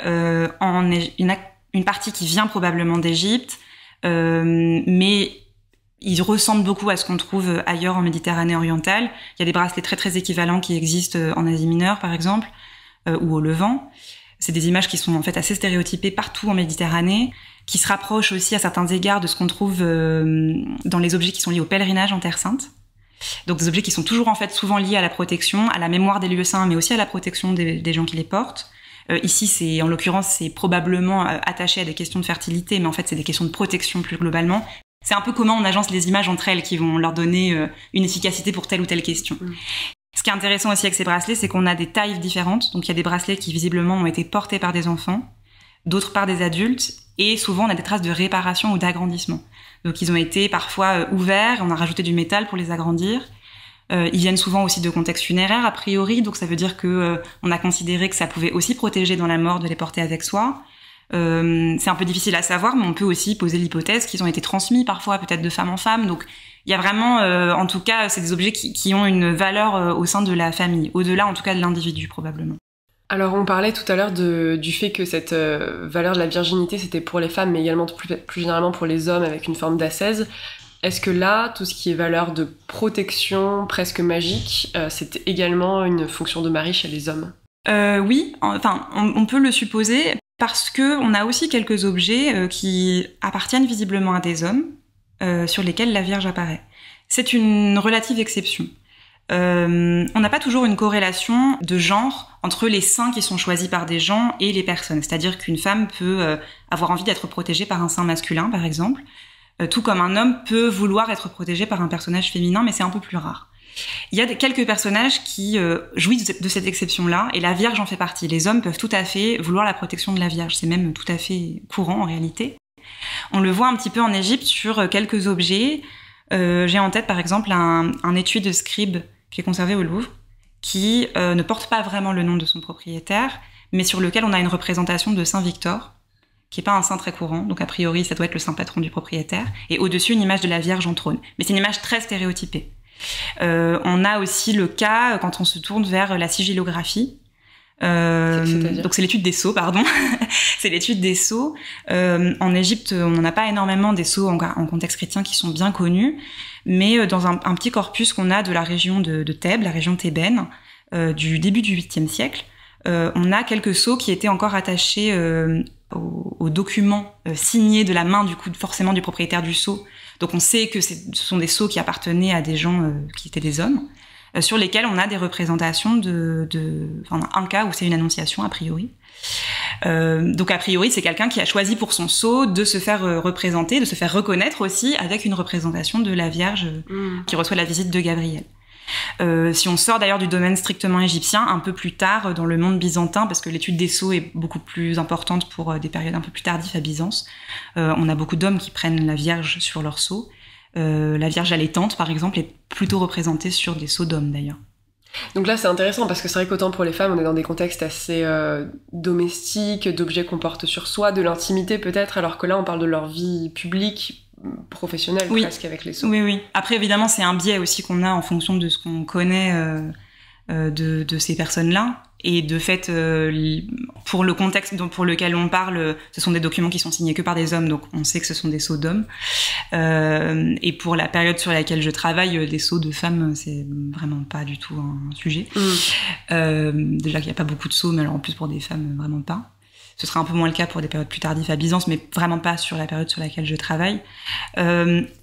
Une partie qui vient probablement d'Égypte, mais ils ressemblent beaucoup à ce qu'on trouve ailleurs en Méditerranée orientale. Il y a des bracelets très très équivalents qui existent en Asie mineure, par exemple, ou au Levant. C'est des images qui sont en fait assez stéréotypées partout en Méditerranée, qui se rapprochent aussi à certains égards de ce qu'on trouve dans les objets qui sont liés au pèlerinage en Terre Sainte. Donc des objets qui sont toujours en fait souvent liés à la protection, à la mémoire des lieux saints, mais aussi à la protection des gens qui les portent. Ici, en l'occurrence, c'est probablement attaché à des questions de fertilité, mais en fait, c'est des questions de protection plus globalement. C'est un peu comment on agence les images entre elles qui vont leur donner une efficacité pour telle ou telle question. Ce qui est intéressant aussi avec ces bracelets, c'est qu'on a des tailles différentes. Donc il y a des bracelets qui visiblement ont été portés par des enfants, d'autres par des adultes, et souvent on a des traces de réparation ou d'agrandissement. Donc ils ont été parfois ouverts, on a rajouté du métal pour les agrandir. Ils viennent souvent aussi de contextes funéraires a priori, donc ça veut dire que on a considéré que ça pouvait aussi protéger dans la mort de les porter avec soi. C'est un peu difficile à savoir, mais on peut aussi poser l'hypothèse qu'ils ont été transmis parfois peut-être de femme en femme. Donc il y a vraiment, en tout cas, c'est des objets qui ont une valeur au sein de la famille, au-delà en tout cas de l'individu probablement. Alors on parlait tout à l'heure du fait que cette valeur de la virginité c'était pour les femmes, mais également plus généralement pour les hommes avec une forme d'ascèse. Est-ce que là, tout ce qui est valeur de protection presque magique, c'est également une fonction de Marie chez les hommes ? Oui, enfin on peut le supposer parce que on a aussi quelques objets qui appartiennent visiblement à des hommes sur lesquels la Vierge apparaît. C'est une relative exception. On n'a pas toujours une corrélation de genre entre les saints qui sont choisis par des gens et les personnes. C'est-à-dire qu'une femme peut avoir envie d'être protégée par un saint masculin, par exemple, tout comme un homme peut vouloir être protégé par un personnage féminin, mais c'est un peu plus rare. Il y a quelques personnages qui jouissent de cette exception-là, et la Vierge en fait partie. Les hommes peuvent tout à fait vouloir la protection de la Vierge, c'est même tout à fait courant en réalité. On le voit un petit peu en Égypte sur quelques objets. J'ai en tête par exemple un étui de scribe qui est conservé au Louvre, qui ne porte pas vraiment le nom de son propriétaire, mais sur lequel on a une représentation de Saint Victor, qui n'est pas un saint très courant, donc a priori ça doit être le saint patron du propriétaire, et au-dessus une image de la Vierge en trône. Mais c'est une image très stéréotypée. On a aussi le cas quand on se tourne vers la sigillographie. Donc c'est l'étude des sceaux, pardon. C'est l'étude des sceaux. En Égypte, on n'en a pas énormément des sceaux en contexte chrétien qui sont bien connus, mais dans un petit corpus qu'on a de la région de Thèbes, la région thébaine, du début du 8e siècle, on a quelques sceaux qui étaient encore attachés aux documents signés de la main forcément du propriétaire du sceau. Donc on sait que ce sont des sceaux qui appartenaient à des gens qui étaient des hommes, sur lesquels on a des représentations un cas où c'est une annonciation a priori. Donc a priori c'est quelqu'un qui a choisi pour son sceau de se faire représenter, de se faire reconnaître aussi avec une représentation de la Vierge qui reçoit la visite de Gabriel. Si on sort d'ailleurs du domaine strictement égyptien, un peu plus tard dans le monde byzantin, parce que l'étude des sceaux est beaucoup plus importante pour des périodes un peu plus tardives à Byzance, on a beaucoup d'hommes qui prennent la Vierge sur leur sceau. La Vierge allaitante, par exemple, est plutôt représentée sur des sceaux d'hommes, d'ailleurs. Donc là, c'est intéressant, parce que c'est vrai qu'autant pour les femmes, on est dans des contextes assez domestiques, d'objets qu'on porte sur soi, de l'intimité peut-être, alors que là, on parle de leur vie publique, professionnelle, presque, avec les sceaux. Oui. Après, évidemment, c'est un biais aussi qu'on a en fonction de ce qu'on connaît de ces personnes-là. Et de fait, pour le contexte pour lequel on parle, ce sont des documents qui sont signés que par des hommes, donc on sait que ce sont des sceaux d'hommes. Et pour la période sur laquelle je travaille, des sceaux de femmes, c'est vraiment pas du tout un sujet. Déjà qu'il n'y a pas beaucoup de sceaux, mais alors en plus pour des femmes, vraiment pas. Ce sera un peu moins le cas pour des périodes plus tardives à Byzance, mais vraiment pas sur la période sur laquelle je travaille.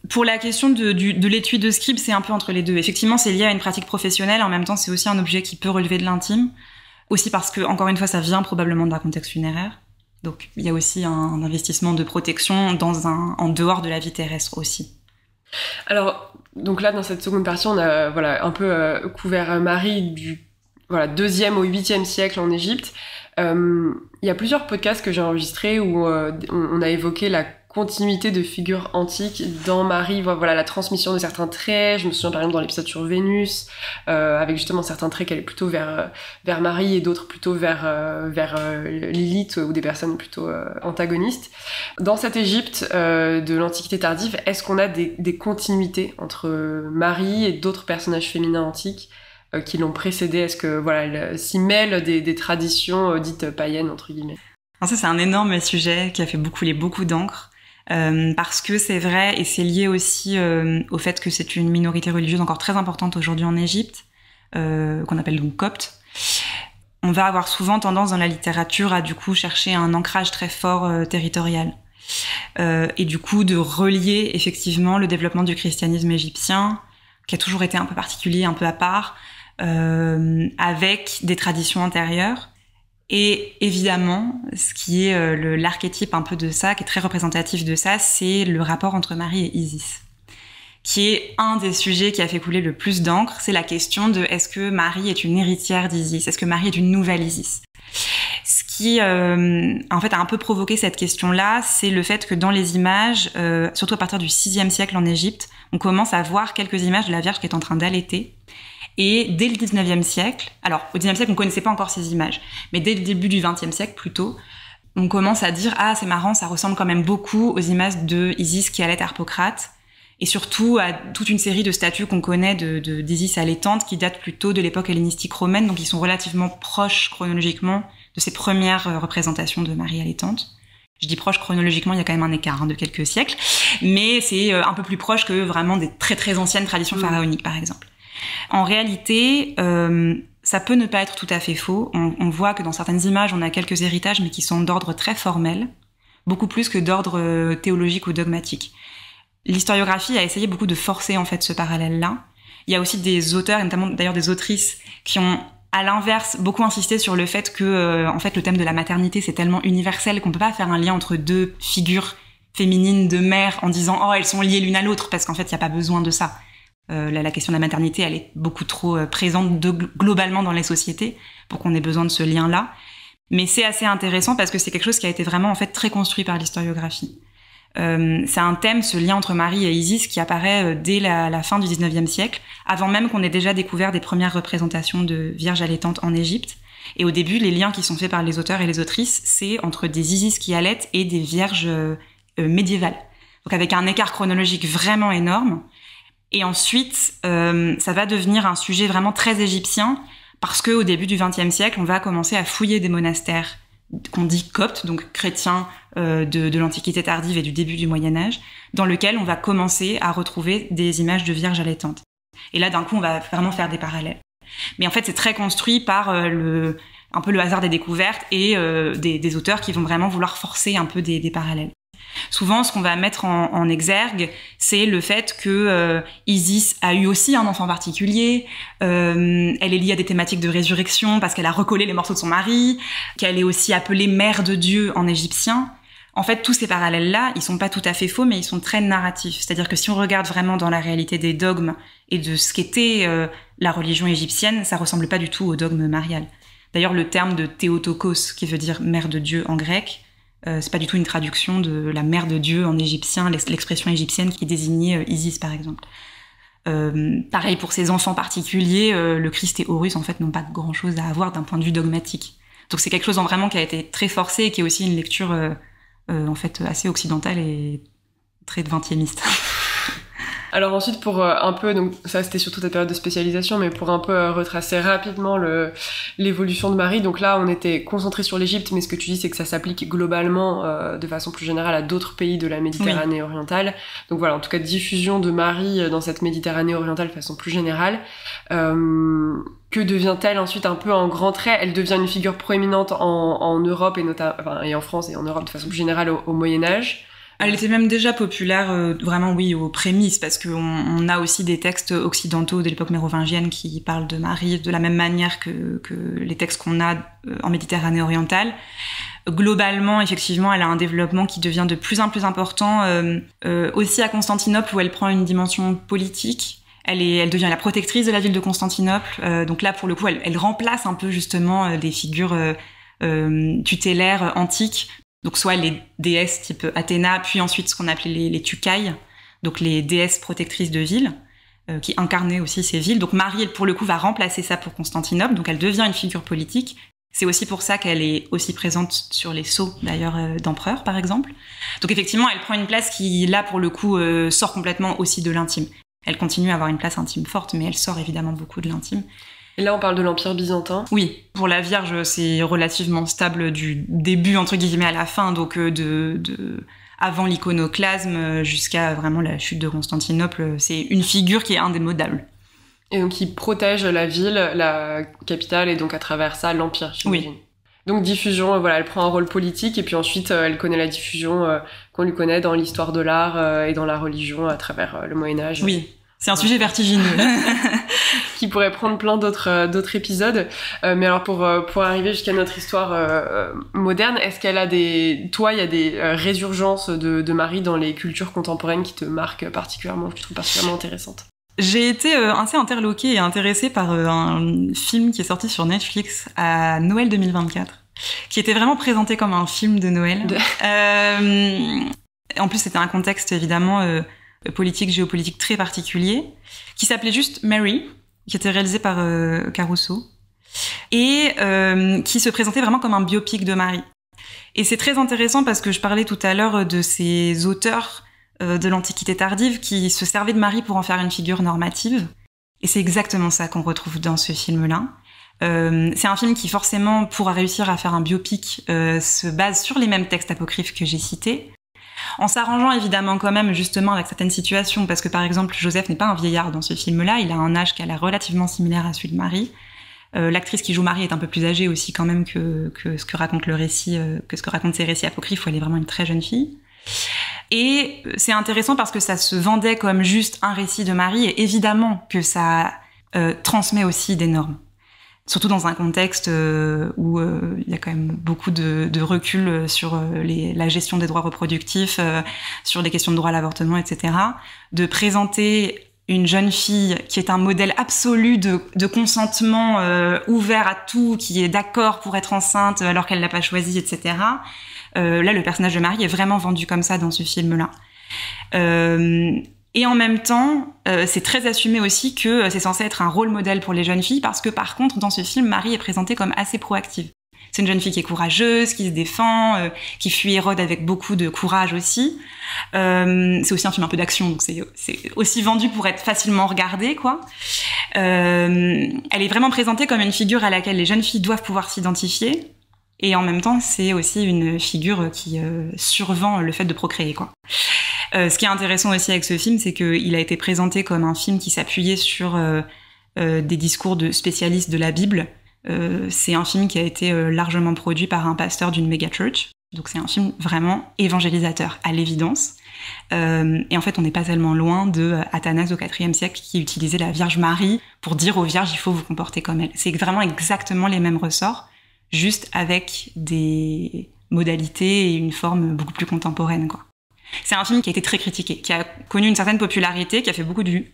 Pour la question de l'étui de scribe, c'est un peu entre les deux. Effectivement, c'est lié à une pratique professionnelle. En même temps, c'est aussi un objet qui peut relever de l'intime. Aussi parce que, encore une fois, ça vient probablement d'un contexte funéraire. Donc, il y a aussi un investissement de protection en dehors de la vie terrestre aussi. Alors, donc là, dans cette seconde partie, on a un peu couvert Marie du 2e au 8e siècle en Égypte. Il y a plusieurs podcasts que j'ai enregistrés où on a évoqué la continuité de figures antiques dans Marie, la transmission de certains traits. Je me souviens par exemple dans l'épisode sur Vénus, avec justement certains traits qu'elle est plutôt vers Marie et d'autres plutôt vers Lilith, ou des personnes plutôt antagonistes. Dans cette Égypte de l'Antiquité tardive, est-ce qu'on a des continuités entre Marie et d'autres personnages féminins antiques qui l'ont précédée? Est-ce que elle s'y mêle des traditions dites païennes entre guillemets? Alors ça, c'est un énorme sujet qui a fait couler beaucoup d'encre. Parce que c'est vrai, et c'est lié aussi au fait que c'est une minorité religieuse encore très importante aujourd'hui en Égypte, qu'on appelle donc copte. On va avoir souvent tendance dans la littérature à du coup chercher un ancrage très fort territorial. Et du coup de relier effectivement le développement du christianisme égyptien, qui a toujours été un peu particulier, un peu à part, avec des traditions antérieures. Et évidemment, ce qui est l'archétype un peu de ça, qui est très représentatif de ça, c'est le rapport entre Marie et Isis, qui est un des sujets qui a fait couler le plus d'encre. C'est la question de est-ce que Marie est une héritière d'Isis? Est-ce que Marie est une nouvelle Isis? Ce qui, en fait, a un peu provoqué cette question-là, c'est le fait que dans les images, surtout à partir du 6e siècle en Égypte, on commence à voir quelques images de la Vierge qui est en train d'allaiter. Et dès le 19e siècle, alors au 19e siècle, on connaissait pas encore ces images, mais dès le début du 20e siècle plutôt, on commence à dire « Ah, c'est marrant, ça ressemble quand même beaucoup aux images de Isis qui allait Harpocrate », et surtout à toute une série de statues qu'on connaît d'Isis allaitante qui datent plutôt de l'époque hellénistique romaine, donc ils sont relativement proches chronologiquement de ces premières représentations de Marie allaitante. Je dis proche chronologiquement, il y a quand même un écart de quelques siècles, mais c'est un peu plus proche que vraiment des très très anciennes traditions pharaoniques, par exemple. En réalité, ça peut ne pas être tout à fait faux. On voit que dans certaines images, on a quelques héritages, mais qui sont d'ordre très formel, beaucoup plus que d'ordre théologique ou dogmatique. L'historiographie a essayé beaucoup de forcer en fait ce parallèle-là. Il y a aussi des auteurs, et notamment d'ailleurs des autrices, qui ont à l'inverse beaucoup insisté sur le fait que en fait le thème de la maternité c'est tellement universel qu'on peut pas faire un lien entre deux figures féminines de mère en disant oh elles sont liées l'une à l'autre, parce qu'en fait il y a pas besoin de ça. La question de la maternité, elle est beaucoup trop présente globalement dans les sociétés pour qu'on ait besoin de ce lien-là. Mais c'est assez intéressant parce que c'est quelque chose qui a été vraiment en fait très construit par l'historiographie. C'est un thème, ce lien entre Marie et Isis, qui apparaît dès la fin du 19e siècle, avant même qu'on ait déjà découvert des premières représentations de vierges allaitantes en Égypte. Et au début, les liens qui sont faits par les auteurs et les autrices, c'est entre des Isis qui allaitent et des vierges médiévales. Donc avec un écart chronologique vraiment énorme. Et ensuite, ça va devenir un sujet vraiment très égyptien, parce qu'au début du XXe siècle, on va commencer à fouiller des monastères qu'on dit coptes, donc chrétiens de l'Antiquité tardive et du début du Moyen-Âge, dans lequel on va commencer à retrouver des images de vierges allaitantes. Et là, d'un coup, on va vraiment faire des parallèles. Mais en fait, c'est très construit par un peu le hasard des découvertes et des auteurs qui vont vraiment vouloir forcer un peu des parallèles. Souvent, ce qu'on va mettre en exergue, c'est le fait que Isis a eu aussi un enfant particulier, elle est liée à des thématiques de résurrection parce qu'elle a recollé les morceaux de son mari, qu'elle est aussi appelée mère de Dieu en égyptien. En fait, tous ces parallèles-là, ils sont pas tout à fait faux, mais ils sont très narratifs. C'est-à-dire que si on regarde vraiment dans la réalité des dogmes et de ce qu'était la religion égyptienne, ça ressemble pas du tout au dogme marial. D'ailleurs, le terme de Théotokos, qui veut dire mère de Dieu en grec, c'est pas du tout une traduction de la mère de Dieu en égyptien, l'expression égyptienne qui désignait Isis, par exemple. Pareil pour ces enfants particuliers, le Christ et Horus, en fait, n'ont pas grand-chose à avoir d'un point de vue dogmatique. Donc c'est quelque chose vraiment qui a été très forcé et qui est aussi une lecture en fait assez occidentale et très vingtiémiste. Alors ensuite, pour un peu, donc ça c'était surtout ta période de spécialisation, mais pour un peu retracer rapidement l'évolution de Marie, donc là on était concentré sur l'Égypte, mais ce que tu dis c'est que ça s'applique globalement de façon plus générale à d'autres pays de la Méditerranée orientale. Donc voilà, en tout cas diffusion de Marie dans cette Méditerranée orientale de façon plus générale. Que devient-elle ensuite un peu en grands traits? Elle devient une figure proéminente en Europe et en France et en Europe de façon plus générale au Moyen-Âge. Elle était même déjà populaire, vraiment oui, aux prémices, parce qu'on a aussi des textes occidentaux de l'époque mérovingienne qui parlent de Marie de la même manière que les textes qu'on a en Méditerranée orientale. Globalement, effectivement, elle a un développement qui devient de plus en plus important, aussi à Constantinople, où elle prend une dimension politique. Elle devient la protectrice de la ville de Constantinople. Donc là, pour le coup, elle remplace un peu justement des figures tutélaires antiques. Donc soit les déesses type Athéna, puis ensuite ce qu'on appelait les Tucailles, donc les déesses protectrices de villes, qui incarnaient aussi ces villes. Donc Marie, elle, pour le coup, va remplacer ça pour Constantinople, donc elle devient une figure politique. C'est aussi pour ça qu'elle est aussi présente sur les sceaux, d'ailleurs, d'empereurs, par exemple. Donc effectivement, elle prend une place qui, là, pour le coup, sort complètement aussi de l'intime. Elle continue à avoir une place intime forte, mais elle sort évidemment beaucoup de l'intime. Et là, on parle de l'Empire byzantin. Oui, pour la Vierge, c'est relativement stable du début, entre guillemets, à la fin, donc avant l'iconoclasme jusqu'à vraiment la chute de Constantinople. C'est une figure qui est indémodable. Et donc, il protège la ville, la capitale, et donc à travers ça, l'Empire, j'imagine. Oui. Donc, diffusion, voilà, elle prend un rôle politique, et puis ensuite, elle connaît la diffusion qu'on lui connaît dans l'histoire de l'art et dans la religion à travers le Moyen-Âge. Oui. C'est un sujet vertigineux. Qui pourrait prendre plein d'autres épisodes. Mais alors, pour arriver jusqu'à notre histoire moderne, est-ce qu'elle a il y a des résurgences de Marie dans les cultures contemporaines qui te marquent particulièrement, que tu trouves particulièrement intéressantes? J'ai été assez interloquée et intéressée par un film qui est sorti sur Netflix à Noël 2024, qui était vraiment présenté comme un film de Noël. En plus, c'était un contexte, évidemment... politique, géopolitique très particulier, qui s'appelait juste Mary, qui était réalisé par Caruso, et qui se présentait vraiment comme un biopic de Marie. Et c'est très intéressant parce que je parlais tout à l'heure de ces auteurs de l'Antiquité tardive qui se servaient de Marie pour en faire une figure normative. Et c'est exactement ça qu'on retrouve dans ce film-là. C'est un film qui forcément pourra réussir à faire un biopic se base sur les mêmes textes apocryphes que j'ai cités, en s'arrangeant évidemment quand même justement avec certaines situations, parce que par exemple Joseph n'est pas un vieillard dans ce film-là, il a un âge qui a l'air relativement similaire à celui de Marie. L'actrice qui joue Marie est un peu plus âgée aussi quand même que ce que raconte le récit, que ce que racontent ces récits apocryphes où elle est vraiment une très jeune fille. Et c'est intéressant parce que ça se vendait comme juste un récit de Marie, et évidemment que ça transmet aussi des normes. Surtout dans un contexte où il y a quand même beaucoup de recul sur la gestion des droits reproductifs, sur les questions de droit à l'avortement, etc. De présenter une jeune fille qui est un modèle absolu de consentement ouvert à tout, qui est d'accord pour être enceinte alors qu'elle l'a pas choisi, etc. Là, le personnage de Marie est vraiment vendu comme ça dans ce film-là. Et en même temps, c'est très assumé aussi que c'est censé être un rôle modèle pour les jeunes filles, parce que par contre, dans ce film, Marie est présentée comme assez proactive. C'est une jeune fille qui est courageuse, qui se défend, qui fuit Hérode avec beaucoup de courage aussi. C'est aussi un film un peu d'action, donc c'est aussi vendu pour être facilement regardé, quoi. Elle est vraiment présentée comme une figure à laquelle les jeunes filles doivent pouvoir s'identifier. Et en même temps, c'est aussi une figure qui survend le fait de procréer, quoi. Ce qui est intéressant aussi avec ce film, c'est qu'il a été présenté comme un film qui s'appuyait sur des discours de spécialistes de la Bible. C'est un film qui a été largement produit par un pasteur d'une méga church. Donc c'est un film vraiment évangélisateur, à l'évidence. Et en fait, on n'est pas tellement loin de Athanase au IVe siècle qui utilisait la Vierge Marie pour dire aux vierges, il faut vous comporter comme elle. C'est vraiment exactement les mêmes ressorts, juste avec des modalités et une forme beaucoup plus contemporaine, quoi. C'est un film qui a été très critiqué, qui a connu une certaine popularité, qui a fait beaucoup de vues,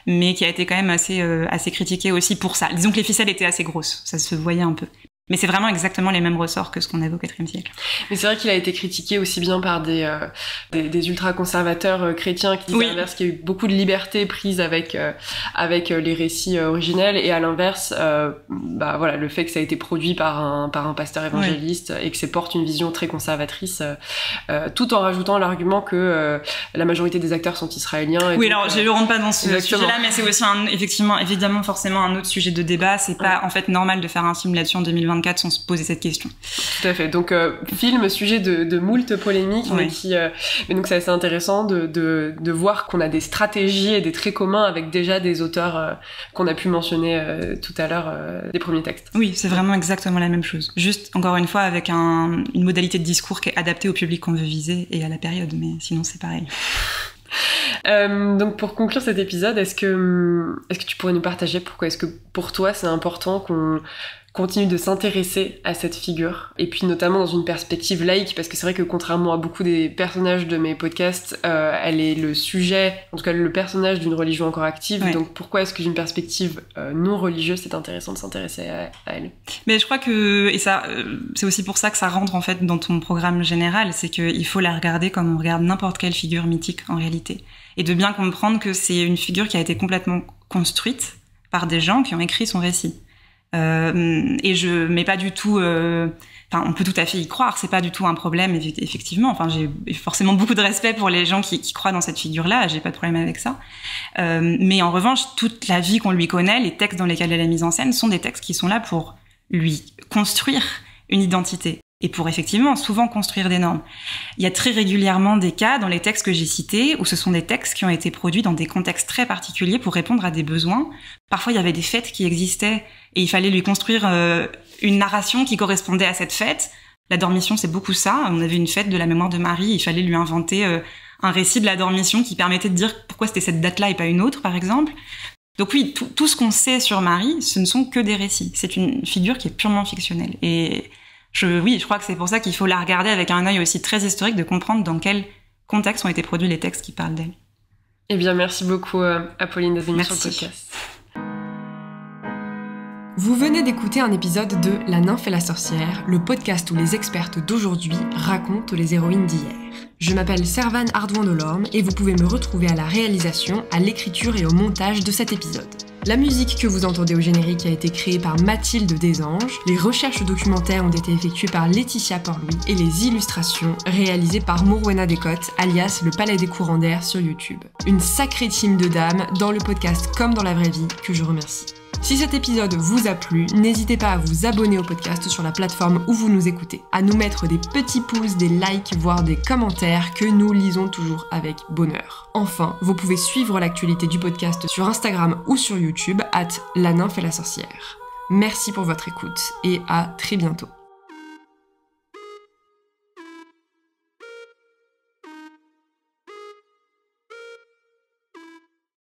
mais qui a été quand même assez critiqué aussi pour ça. Disons que les ficelles étaient assez grosses, ça se voyait un peu. Mais c'est vraiment exactement les mêmes ressorts que ce qu'on avait au IVe siècle. Mais c'est vrai qu'il a été critiqué aussi bien par des ultra-conservateurs chrétiens qui disaient à l'inverse qu'il y a eu beaucoup de liberté prise avec les récits originels, et à l'inverse, voilà, le fait que ça a été produit par un pasteur évangéliste et que ça porte une vision très conservatrice, tout en rajoutant l'argument que la majorité des acteurs sont israéliens. Et oui, donc, alors je ne rentre pas dans ce sujet-là, mais c'est aussi évidemment forcément un autre sujet de débat. C'est pas en fait normal de faire un film là-dessus en 2024 sans se poser cette question. Tout à fait. Donc film sujet de moult polémiques, mais donc c'est assez intéressant de voir qu'on a des stratégies et des traits communs avec déjà des auteurs qu'on a pu mentionner tout à l'heure, des premiers textes. Oui, c'est vraiment exactement la même chose. Juste encore une fois avec une modalité de discours qui est adaptée au public qu'on veut viser et à la période, mais sinon c'est pareil. Donc pour conclure cet épisode, est-ce que tu pourrais nous partager pourquoi est-ce que pour toi c'est important qu'on continue de s'intéresser à cette figure, et puis notamment dans une perspective laïque, parce que c'est vrai que contrairement à beaucoup des personnages de mes podcasts, elle est le sujet, en tout cas le personnage d'une religion encore active, donc pourquoi est-ce que d'une perspective non religieuse c'est intéressant de s'intéresser à elle? Mais je crois que, et ça, c'est aussi pour ça que ça rentre en fait dans ton programme général, c'est qu'il faut la regarder comme on regarde n'importe quelle figure mythique en réalité, et de bien comprendre que c'est une figure qui a été complètement construite par des gens qui ont écrit son récit. Et je mets pas du tout, on peut tout à fait y croire, c'est pas du tout un problème, effectivement. Enfin, j'ai forcément beaucoup de respect pour les gens qui croient dans cette figure-là, j'ai pas de problème avec ça. Mais en revanche, toute la vie qu'on lui connaît, les textes dans lesquels elle est mise en scène, sont des textes qui sont là pour lui construire une identité. Et pour effectivement souvent construire des normes. Il y a très régulièrement des cas dans les textes que j'ai cités où ce sont des textes qui ont été produits dans des contextes très particuliers pour répondre à des besoins. Parfois, il y avait des fêtes qui existaient et il fallait lui construire une narration qui correspondait à cette fête. La Dormition, c'est beaucoup ça. On avait une fête de la mémoire de Marie, il fallait lui inventer un récit de la Dormition qui permettait de dire pourquoi c'était cette date-là et pas une autre, par exemple. Donc oui, tout ce qu'on sait sur Marie, ce ne sont que des récits. C'est une figure qui est purement fictionnelle. Et je crois que c'est pour ça qu'il faut la regarder avec un œil aussi très historique, de comprendre dans quel contexte ont été produits les textes qui parlent d'elle. Eh bien, merci beaucoup, Apolline, d'être venue sur le podcast. Vous venez d'écouter un épisode de La Nymphe et la Sorcière, le podcast où les expertes d'aujourd'hui racontent les héroïnes d'hier. Je m'appelle Servane Ardouin-Delorme et vous pouvez me retrouver à la réalisation, à l'écriture et au montage de cet épisode. La musique que vous entendez au générique a été créée par Mathilde Desanges, les recherches documentaires ont été effectuées par Laetitia Port-Louis et les illustrations réalisées par Morwena Descotes, alias le Palais des Courants d'Air sur YouTube. Une sacrée team de dames dans le podcast comme dans la vraie vie que je remercie. Si cet épisode vous a plu, n'hésitez pas à vous abonner au podcast sur la plateforme où vous nous écoutez, à nous mettre des petits pouces, des likes, voire des commentaires que nous lisons toujours avec bonheur. Enfin, vous pouvez suivre l'actualité du podcast sur Instagram ou sur YouTube @La Nymphe et la Sorcière. Merci pour votre écoute et à très bientôt.